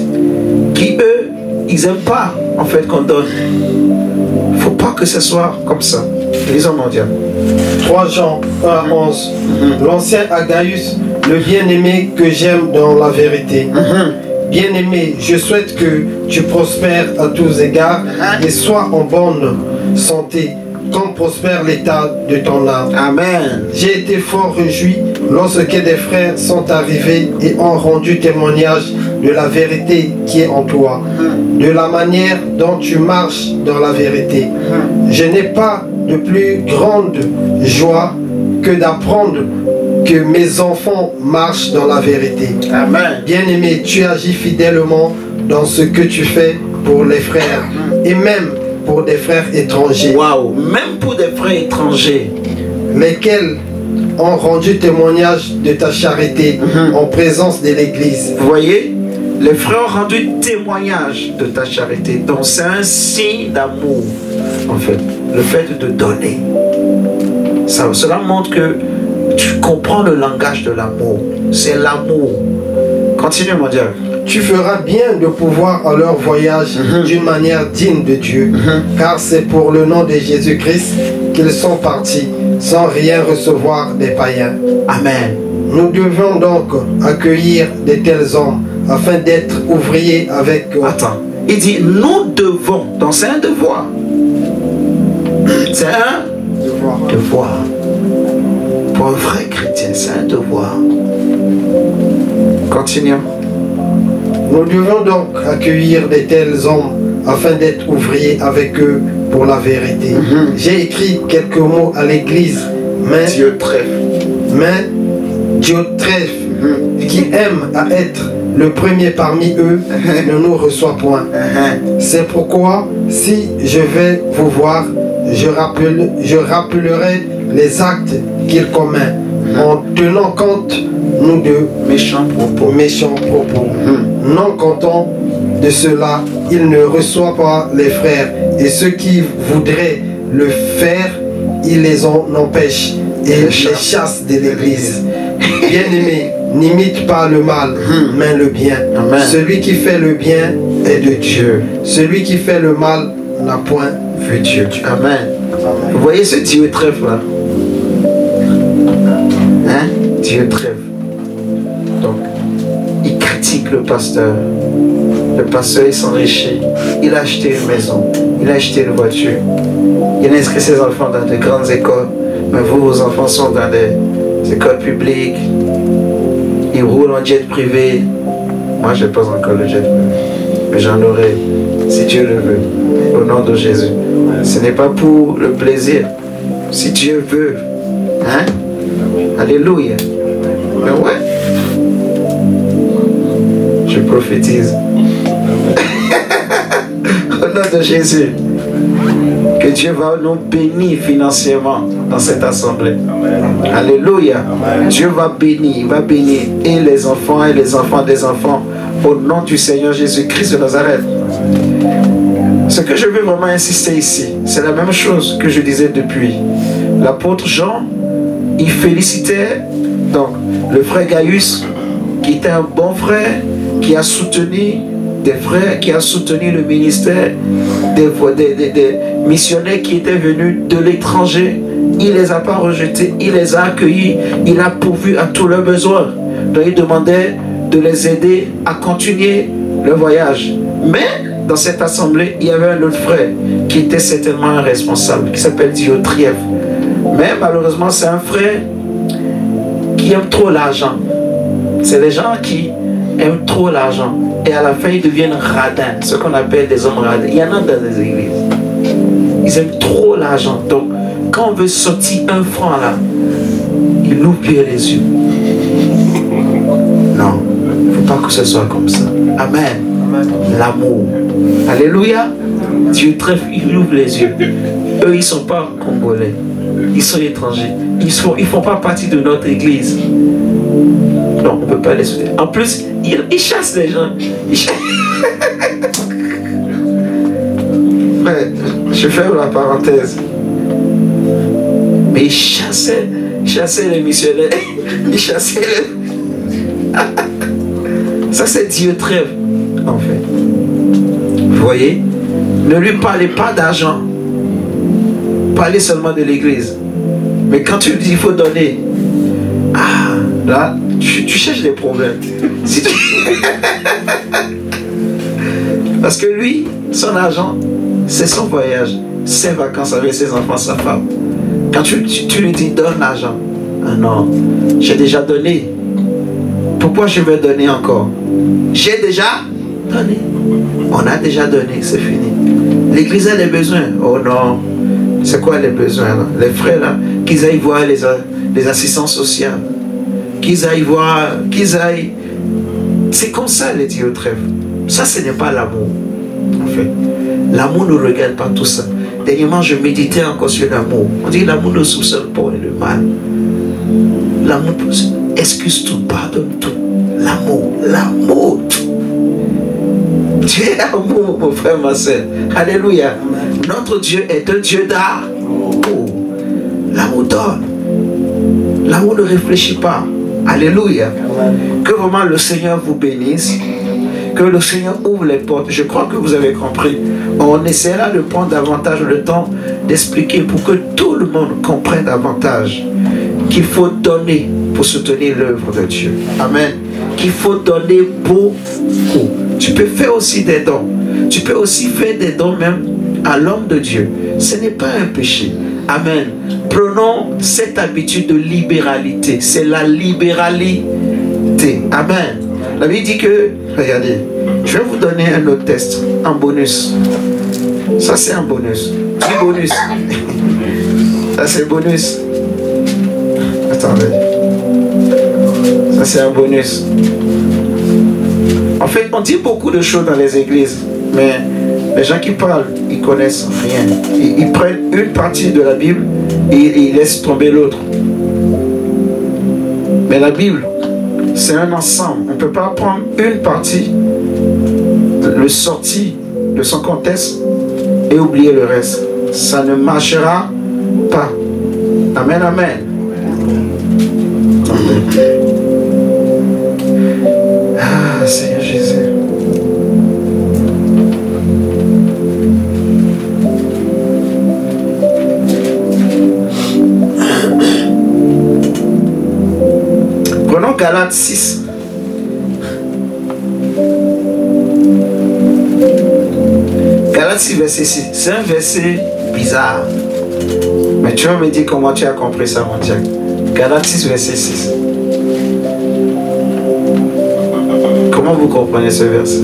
Qui, eux, ils n'aiment pas, en fait, qu'on donne. Il ne faut pas que ce soit comme ça. Lisons mondial. 3 Jean 1 à 11. L'ancien Agaius, le bien-aimé que j'aime dans la vérité. Bien-aimé, je souhaite que tu prospères à tous égards et sois en bonne santé, comme prospère l'état de ton âme. Amen. J'ai été fort réjoui lorsque des frères sont arrivés et ont rendu témoignage de la vérité qui est en toi, de la manière dont tu marches dans la vérité. Je n'ai pas de plus grande joie que d'apprendre que mes enfants marchent dans la vérité. Amen. Bien-aimé, tu agis fidèlement dans ce que tu fais pour les frères et même pour des frères étrangers. Waouh, même pour des frères étrangers. Lesquels ont rendu témoignage de ta charité en présence de l'Église. Vous voyez, les frères ont rendu témoignage de ta charité. Donc c'est un signe d'amour, en fait. Le fait de donner. Cela montre que tu comprends le langage de l'amour. C'est l'amour. Continue, mon Dieu. Tu feras bien de pouvoir à leur voyage d'une manière digne de Dieu, car c'est pour le nom de Jésus-Christ qu'ils sont partis, sans rien recevoir des païens. Amen. Nous devons donc accueillir de tels hommes, afin d'être ouvriers avec eux. Attends, il dit nous devons, donc c'est un devoir. C'est un devoir. Pour un vrai chrétien, c'est un devoir. Continuons. Nous devons donc accueillir de tels hommes afin d'être ouvriers avec eux pour la vérité. J'ai écrit quelques mots à l'église, mais Diotrephe, qui aime à être le premier parmi eux, ne nous reçoit point. C'est pourquoi, si je vais vous voir, je rappellerai les actes qu'il commet, en tenant compte, nous, de méchants propos. Non content de cela, il ne reçoit pas les frères, et ceux qui voudraient le faire, il les en empêche et les chasse de l'église. Bien-aimé, n'imite pas le mal, mais le bien. Amen. Celui qui fait le bien est de Dieu. Celui qui fait le mal n'a point vu Dieu. Amen. Vous voyez ce Diotrephe là? Hein? Diotrephe. Donc, il critique le pasteur. Le pasteur, il s'enrichit. Il a acheté une maison. Il a acheté une voiture. Il a inscrit ses enfants dans de grandes écoles. Mais vous, vos enfants sont dans des écoles publiques. Ils roulent en jet privé. Moi, je n'ai pas encore le jet privé. Mais j'en aurai, si Dieu le veut. Au nom de Jésus. Ce n'est pas pour le plaisir. Si Dieu veut. Hein? Alléluia. Mais ouais. Je prophétise. Au nom de Jésus. Que Dieu va nous bénir financièrement dans cette assemblée. Amen. Alléluia. Amen. Dieu va bénir, il va bénir et les enfants des enfants au nom du Seigneur Jésus-Christ de Nazareth. Ce que je veux vraiment insister ici, c'est la même chose que je disais depuis. L'apôtre Jean, il félicitait donc le frère Gaius, qui était un bon frère, qui a soutenu des frères, qui a soutenu le ministère des missionnaires qui étaient venus de l'étranger. Il ne les a pas rejetés, il les a accueillis, il a pourvu à tous leurs besoins. Donc il demandait de les aider à continuer le voyage. Mais dans cette assemblée, il y avait un autre frère qui était certainement un responsable, qui s'appelle Diotrephe. Mais malheureusement, c'est un frère qui aime trop l'argent. C'est les gens qui aiment trop l'argent. Et à la fin, ils deviennent radins, ce qu'on appelle des hommes radins. Il y en a dans les églises. Ils aiment trop l'argent. Donc, quand on veut sortir un franc là, ils ouvre bien les yeux. Non, il ne faut pas que ce soit comme ça. Amen. L'amour. Alléluia. Dieu trèfle, il ouvre les yeux. Eux, ils ne sont pas congolais. Ils sont étrangers. Ils ne font pas partie de notre église. Non, on ne peut pas les soutenir. En plus, ils chassent les gens. Mais, je ferme la parenthèse. Mais ils chassaient les missionnaires. Ils chassaient les... Ça, c'est Dieu trêve, en fait. Vous voyez? Ne lui parlez pas d'argent. Parlez seulement de l'église. Mais quand tu lui dis qu'il faut donner, ah, là, tu cherches des problèmes. Si tu... Parce que lui, son argent, c'est son voyage, ses vacances avec ses enfants, sa femme. Quand tu lui dis donne l'argent, ah non, j'ai déjà donné. Pourquoi je vais donner encore? J'ai déjà donné. On a déjà donné, c'est fini. L'église a des besoins. Oh non, c'est quoi les besoins là? Les frères là, qu'ils aillent voir les assistants sociaux. Qu'ils aillent voir, C'est comme ça les dieux trêve. Ça, ce n'est pas l'amour. En fait, l'amour ne regarde pas tout ça. Dernièrement, je méditais encore sur l'amour. On dit l'amour ne soupçonne pas le mal. L'amour excuse tout, pardonne tout. L'amour. Dieu est amour, mon frère, ma soeur. Alléluia. Notre Dieu est un Dieu d'amour. L'amour donne. L'amour ne réfléchit pas. Alléluia. Que vraiment le Seigneur vous bénisse. Que le Seigneur ouvre les portes. Je crois que vous avez compris. On essaiera de prendre davantage le temps d'expliquer pour que tout le monde comprenne davantage qu'il faut donner pour soutenir l'œuvre de Dieu. Amen. Qu'il faut donner beaucoup. Tu peux faire aussi des dons. Tu peux aussi faire des dons même à l'homme de Dieu. Ce n'est pas un péché. Amen. Prenons cette habitude de libéralité. C'est la libéralité. Amen. La Bible dit que, regardez, je vais vous donner un autre test, en bonus. Ça c'est un bonus. Du bonus. Ça c'est bonus. Attendez. Ça c'est un bonus. En fait, on dit beaucoup de choses dans les églises, mais les gens qui parlent, ils connaissent rien. Ils prennent une partie de la Bible et ils laissent tomber l'autre. Mais la Bible, c'est un ensemble. On ne peut pas prendre une partie, le sortir de son contexte et oublier le reste. Ça ne marchera pas. Amen, amen. Ah, Seigneur Jésus. Prenons Galates 6. Galates 6, verset 6. C'est un verset bizarre. Mais tu vas me dire comment tu as compris ça, mon Dieu. Galates 6, verset 6. Comment vous comprenez ce verset?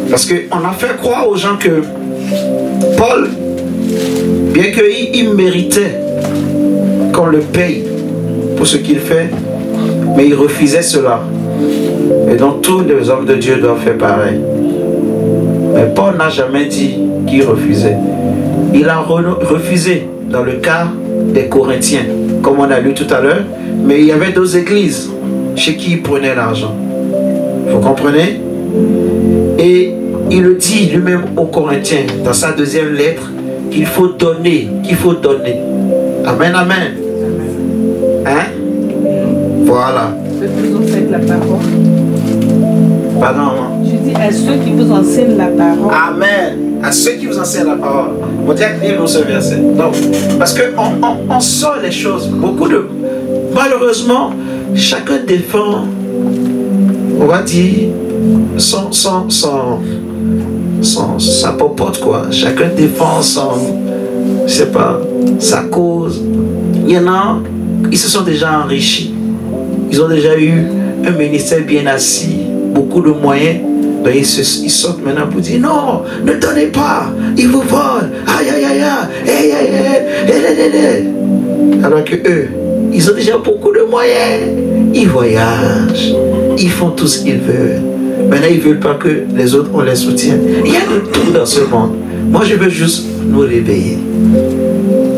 Parce qu'on a fait croire aux gens que Paul, bien qu'il méritait qu'on le paye pour ce qu'il fait, mais il refusait cela. Et donc tous les hommes de Dieu doivent faire pareil. Mais Paul n'a jamais dit qu'il refusait. Il a refusé dans le cas des Corinthiens, comme on a lu tout à l'heure, mais il y avait d'autres églises chez qui il prenait l'argent. Vous comprenez? Et il le dit lui-même aux Corinthiens, dans sa deuxième lettre, qu'il faut donner, Amen, amen. Hein? Voilà. Ceux qui vous enseignent la parole. Pardon, maman. Je dis à ceux qui vous enseignent la parole. Amen. À ceux qui vous enseignent la parole. Mon Dieu, lisons ce verset. Donc, parce qu'on sort les choses. Malheureusement, chacun défend, on va dire, sa popote, quoi. Chacun défend je sais pas, sa cause. Il y en a, ils se sont déjà enrichis. Ils ont déjà eu un ministère bien assis, beaucoup de moyens. Donc ils sortent maintenant pour dire non, ne donnez pas, ils vous volent. Aïe, aïe, aïe, aïe, aïe, aïe, aïe. Alors que eux, ils ont déjà beaucoup de moyens. Ils voyagent, ils font tout ce qu'ils veulent. Maintenant, ils ne veulent pas que les autres, on les soutienne. Il y a de tout dans ce monde. Moi, je veux juste nous réveiller.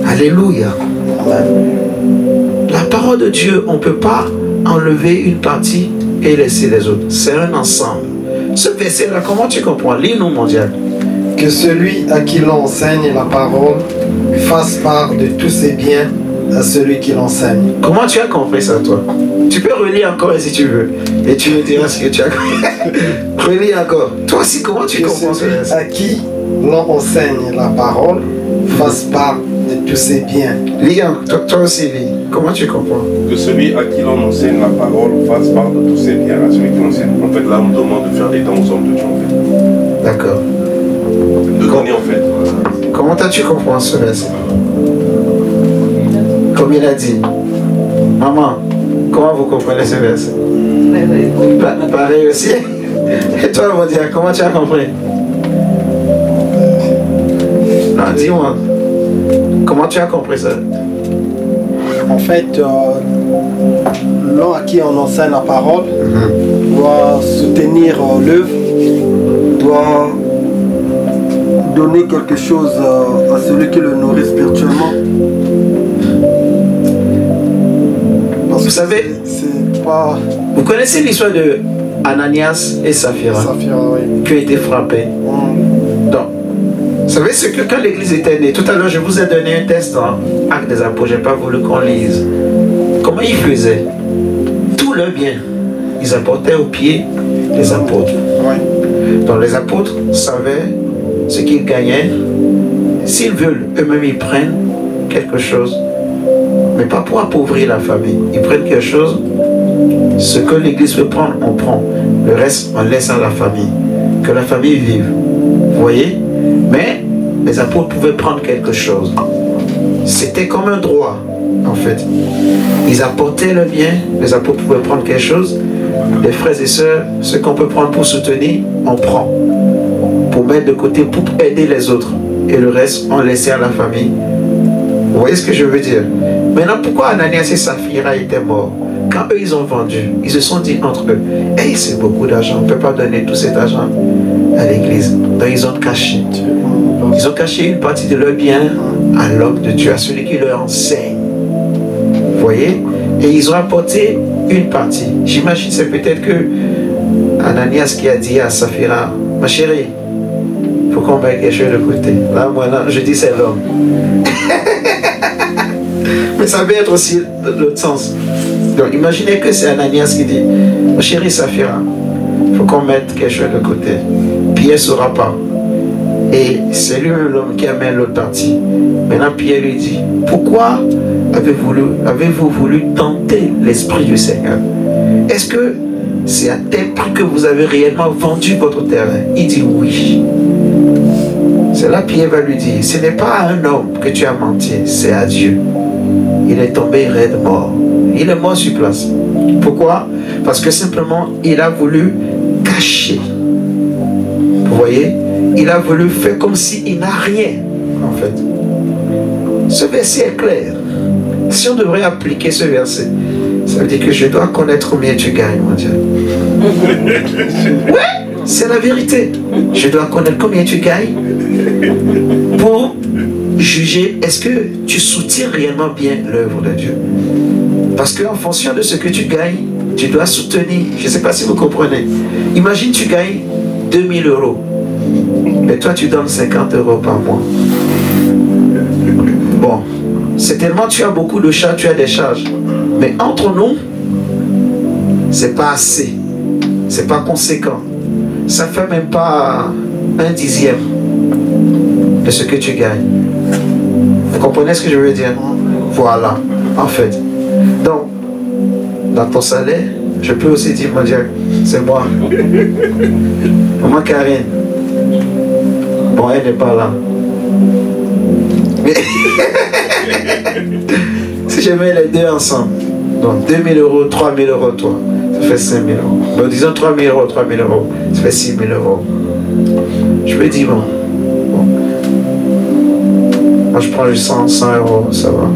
Alléluia. La parole de Dieu, on ne peut pas enlever une partie et laisser les autres. C'est un ensemble. Ce verset-là, comment tu comprends? Lis-nous, mon diable. Que celui à qui l'on enseigne la parole fasse part de tous ses biens à celui qui l'enseigne. Comment tu as compris ça, toi? Tu peux relire encore si tu veux. Et tu me diras ce que tu as compris. Relis encore. Toi aussi, comment tu Que comprends celui ça? à qui l'on enseigne la parole fasse part de tous ses biens. Lis, toi aussi, lis. Comment tu comprends? Que celui à qui l'on enseigne la parole fasse part de tous ses biens à celui qui enseigne. En fait, là, on me demande de faire des dons aux hommes de Dieu, en fait. D'accord. De donner, en fait. Comment tu comprends ce verset? Comme il a dit. Maman, comment vous comprenez ce verset? Pareil aussi. Et toi, mon Dieu, comment tu as compris? Non, dis-moi. Comment tu as compris ça? En fait, l'un à qui on enseigne la parole doit soutenir l'œuvre, doit donner quelque chose à celui qui le nourrit spirituellement. Parce Vous savez, c'est pas vous connaissez l'histoire de Ananias et Saphira Saphira, oui. qui ont été frappés. Donc, vous savez ce que quand l'église était née, tout à l'heure je vous ai donné un texte dans Actes des Apôtres, je n'ai pas voulu qu'on lise. Comment ils faisaient? Tout leur bien, ils apportaient aux pieds des apôtres. Oui. Donc les apôtres savaient ce qu'ils gagnaient. S'ils veulent, eux-mêmes ils prennent quelque chose, mais pas pour appauvrir la famille. Ils prennent quelque chose, ce que l'église veut prendre, on prend. Le reste, on laisse à la famille. Que la famille vive. Vous voyez? Mais les apôtres pouvaient prendre quelque chose. C'était comme un droit, en fait. Ils apportaient le bien, les apôtres pouvaient prendre quelque chose. Les frères et sœurs, ce qu'on peut prendre pour soutenir, on prend. Pour mettre de côté, pour aider les autres. Et le reste, on laissait à la famille. Vous voyez ce que je veux dire? Maintenant, pourquoi Ananias et Saphira étaient morts? Quand eux, ils ont vendu, ils se sont dit entre eux, hey, c'est beaucoup d'argent, on ne peut pas donner tout cet argent à l'église. Donc, ils ont caché. Ils ont caché une partie de leur bien à l'homme de Dieu, à celui qui leur enseigne. Vous voyez? Et ils ont apporté une partie. J'imagine c'est peut-être que Ananias qui a dit à Saphira, ma chérie, il faut qu'on mette quelque chose de côté. Là, moi, là, je dis c'est l'homme. Mais ça peut être aussi l'autre sens. Donc imaginez que c'est Ananias qui dit, ma chérie Saphira, il faut qu'on mette quelque chose de côté. Pierre ne saura pas. Et c'est lui-même l'homme qui amène l'autre partie. Maintenant Pierre lui dit, pourquoi avez-vous voulu tenter l'esprit du Seigneur? Est-ce que c'est à tel prix que vous avez réellement vendu votre terrain? Il dit oui. C'est là Pierre va lui dire, ce n'est pas à un homme que tu as menti, c'est à Dieu. Il est tombé raide mort. Il est mort sur place. Pourquoi? Parce que simplement, il a voulu cacher. Vous voyez? Il a voulu faire comme s'il n'a rien, en fait. Ce verset est clair. Si on devrait appliquer ce verset, ça veut dire que je dois connaître combien tu gagnes, mon Dieu. Ouais, c'est la vérité. Je dois connaître combien tu gagnes pour juger, est-ce que tu soutiens réellement bien l'œuvre de Dieu? Parce qu'en fonction de ce que tu gagnes, tu dois soutenir. Je ne sais pas si vous comprenez. Imagine tu gagnes 2000 €. Mais toi tu donnes 50 € par mois. Bon, c'est tellement tu as beaucoup de charges, tu as des charges. Mais entre nous, c'est pas assez. C'est pas conséquent. Ça fait même pas 1/10 de ce que tu gagnes. Vous comprenez ce que je veux dire? Voilà, en fait. Donc, dans ton salaire, je peux aussi dire, mon Dieu, c'est moi. Maman Karine. Bon, elle n'est pas là. Mais si je mets les deux ensemble, donc 2000 €, 3000 € toi, ça fait 5000 €. Donc disons 3000 €, 3000 €, ça fait 6000 €. Je me dis, bon. Moi je prends juste 100 €, ça va.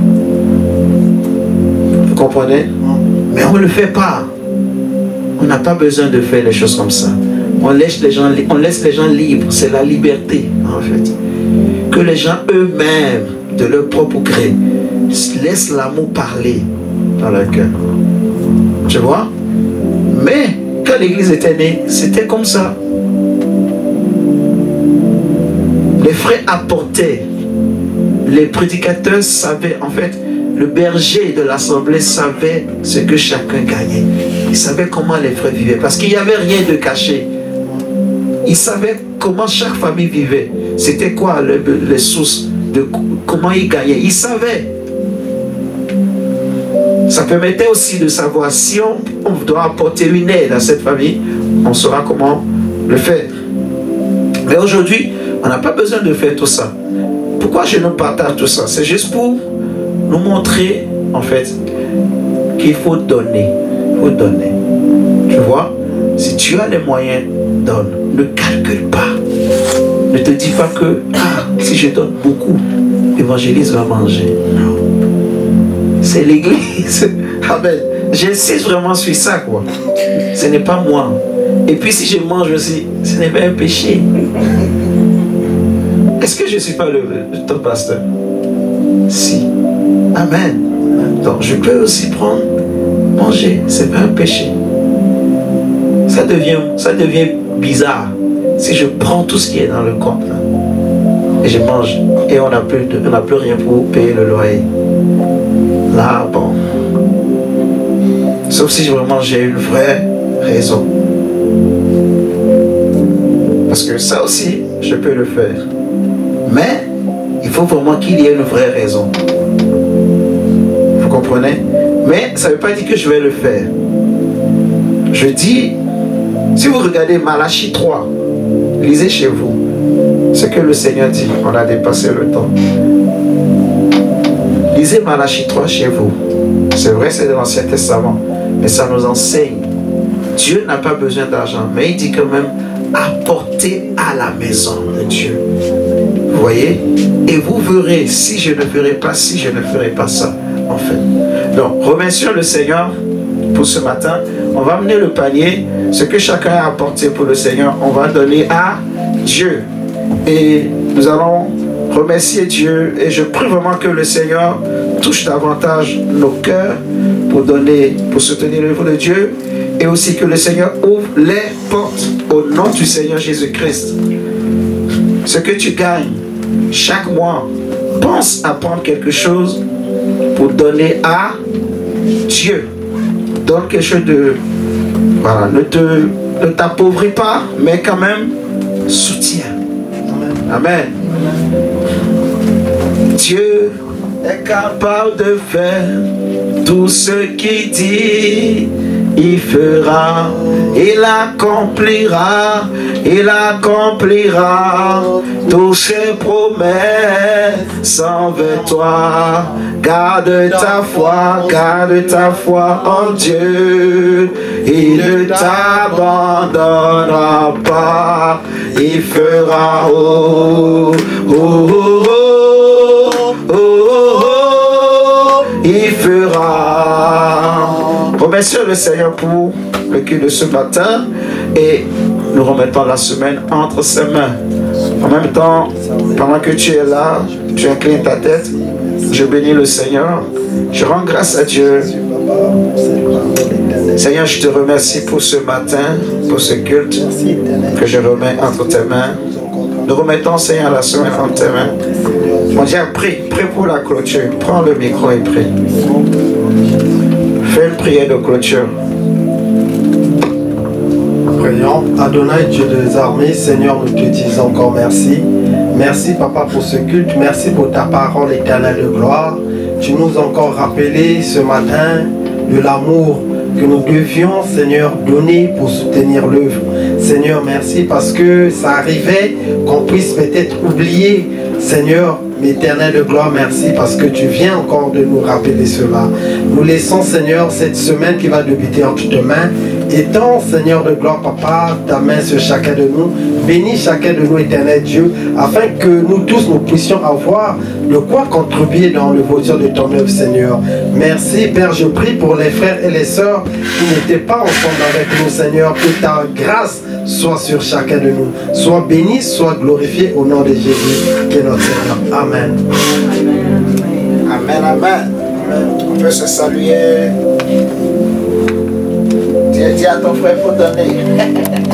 Vous comprenez? Mais on ne le fait pas. On n'a pas besoin de faire les choses comme ça. On laisse les gens libres. C'est la liberté, en fait. Que les gens eux-mêmes, de leur propre gré, laissent l'amour parler dans leur cœur. Tu vois? Mais quand l'église était née, c'était comme ça. Les frères apportaient. Les prédicateurs savaient, en fait, le berger de l'assemblée savait ce que chacun gagnait. Il savait comment les frères vivaient. Parce qu'il n'y avait rien de caché. Il savait comment chaque famille vivait. C'était quoi les sources de comment ils gagnaient. Il savait. Ça permettait aussi de savoir si on doit apporter une aide à cette famille, on saura comment le faire. Mais aujourd'hui, on n'a pas besoin de faire tout ça. Pourquoi je nous partage tout ça? C'est juste pour nous montrer, en fait, qu'il faut donner. Il faut donner. Tu vois? Si tu as les moyens, donne. Ne calcule pas. Ne te dis pas que si je donne beaucoup, l'évangéliste va manger. Non. C'est l'église. Amen. J'insiste vraiment sur ça, quoi. Ce n'est pas moi. Et puis si je mange aussi, ce n'est pas un péché. Est-ce que je ne suis pas ton pasteur? Si. Amen. Donc je peux aussi prendre, manger. Ce n'est pas un péché. Ça devient bizarre si je prends tout ce qui est dans le compte là, et je mange et on n'a plus rien pour payer le loyer. Là, bon. Sauf si vraiment j'ai une vraie raison. Parce que ça aussi, je peux le faire. Mais il faut vraiment qu'il y ait une vraie raison. Vous comprenez? Mais ça ne veut pas dire que je vais le faire. Je dis, si vous regardez Malachie 3, lisez chez vous ce que le Seigneur dit. On a dépassé le temps. Lisez Malachie 3 chez vous. C'est vrai, c'est de l'Ancien Testament. Mais ça nous enseigne. Dieu n'a pas besoin d'argent. Mais il dit quand même, apportez à la maison de Dieu. Vous voyez? Et vous verrez si je ne ferai pas ci, je ne ferai pas ça. En fait. Donc, remercions le Seigneur pour ce matin. On va amener le panier. Ce que chacun a apporté pour le Seigneur, on va donner à Dieu. Et nous allons remercier Dieu. Et je prie vraiment que le Seigneur touche davantage nos cœurs pour donner, pour soutenir l'œuvre de Dieu. Et aussi que le Seigneur ouvre les portes au nom du Seigneur Jésus-Christ. Ce que tu gagnes chaque mois, pense à prendre quelque chose pour donner à Dieu. Donne quelque chose de... Voilà, ne t'appauvris pas, mais quand même, soutiens. Amen. Dieu est capable de faire tout ce qu'il dit. Il fera, il accomplira tous ses promesses envers toi. Garde ta foi en Dieu. Il ne t'abandonnera pas. Il fera il fera. Remercions le Seigneur pour le culte de ce matin et nous remettons la semaine entre ses mains. En même temps, pendant que tu es là, tu inclines ta tête, je bénis le Seigneur, je rends grâce à Dieu. Seigneur, je te remercie pour ce matin, pour ce culte que je remets entre tes mains. Nous remettons, Seigneur, la semaine entre tes mains. On dit, prie pour la clôture. Prends le micro et prie. Fais une prière de clôture. Prions. Adonai, Dieu des armées, Seigneur, nous te disons encore merci. Merci, Papa, pour ce culte. Merci pour ta parole éternelle de gloire. Tu nous as encore rappelé ce matin de l'amour que nous devions, Seigneur, donner pour soutenir l'œuvre. Seigneur, merci parce que ça arrivait qu'on puisse peut-être oublier, Seigneur, Éternel de gloire, merci parce que tu viens encore de nous rappeler cela. Nous laissons, Seigneur, cette semaine qui va débuter entre tes mains Étends, Seigneur de gloire, Papa, ta main sur chacun de nous. Bénis chacun de nous, éternel Dieu, afin que nous tous, nous puissions avoir de quoi contribuer dans l'évolution de ton œuvre, Seigneur. Merci, Père, je prie pour les frères et les sœurs qui n'étaient pas ensemble avec nous, Seigneur, que ta grâce soit sur chacun de nous. Sois béni, sois glorifié au nom de Jésus, qui est notre Seigneur. Amen. Amen, amen. On peut se saluer. Dis à ton frère, il faut donner.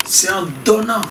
C'est en donnant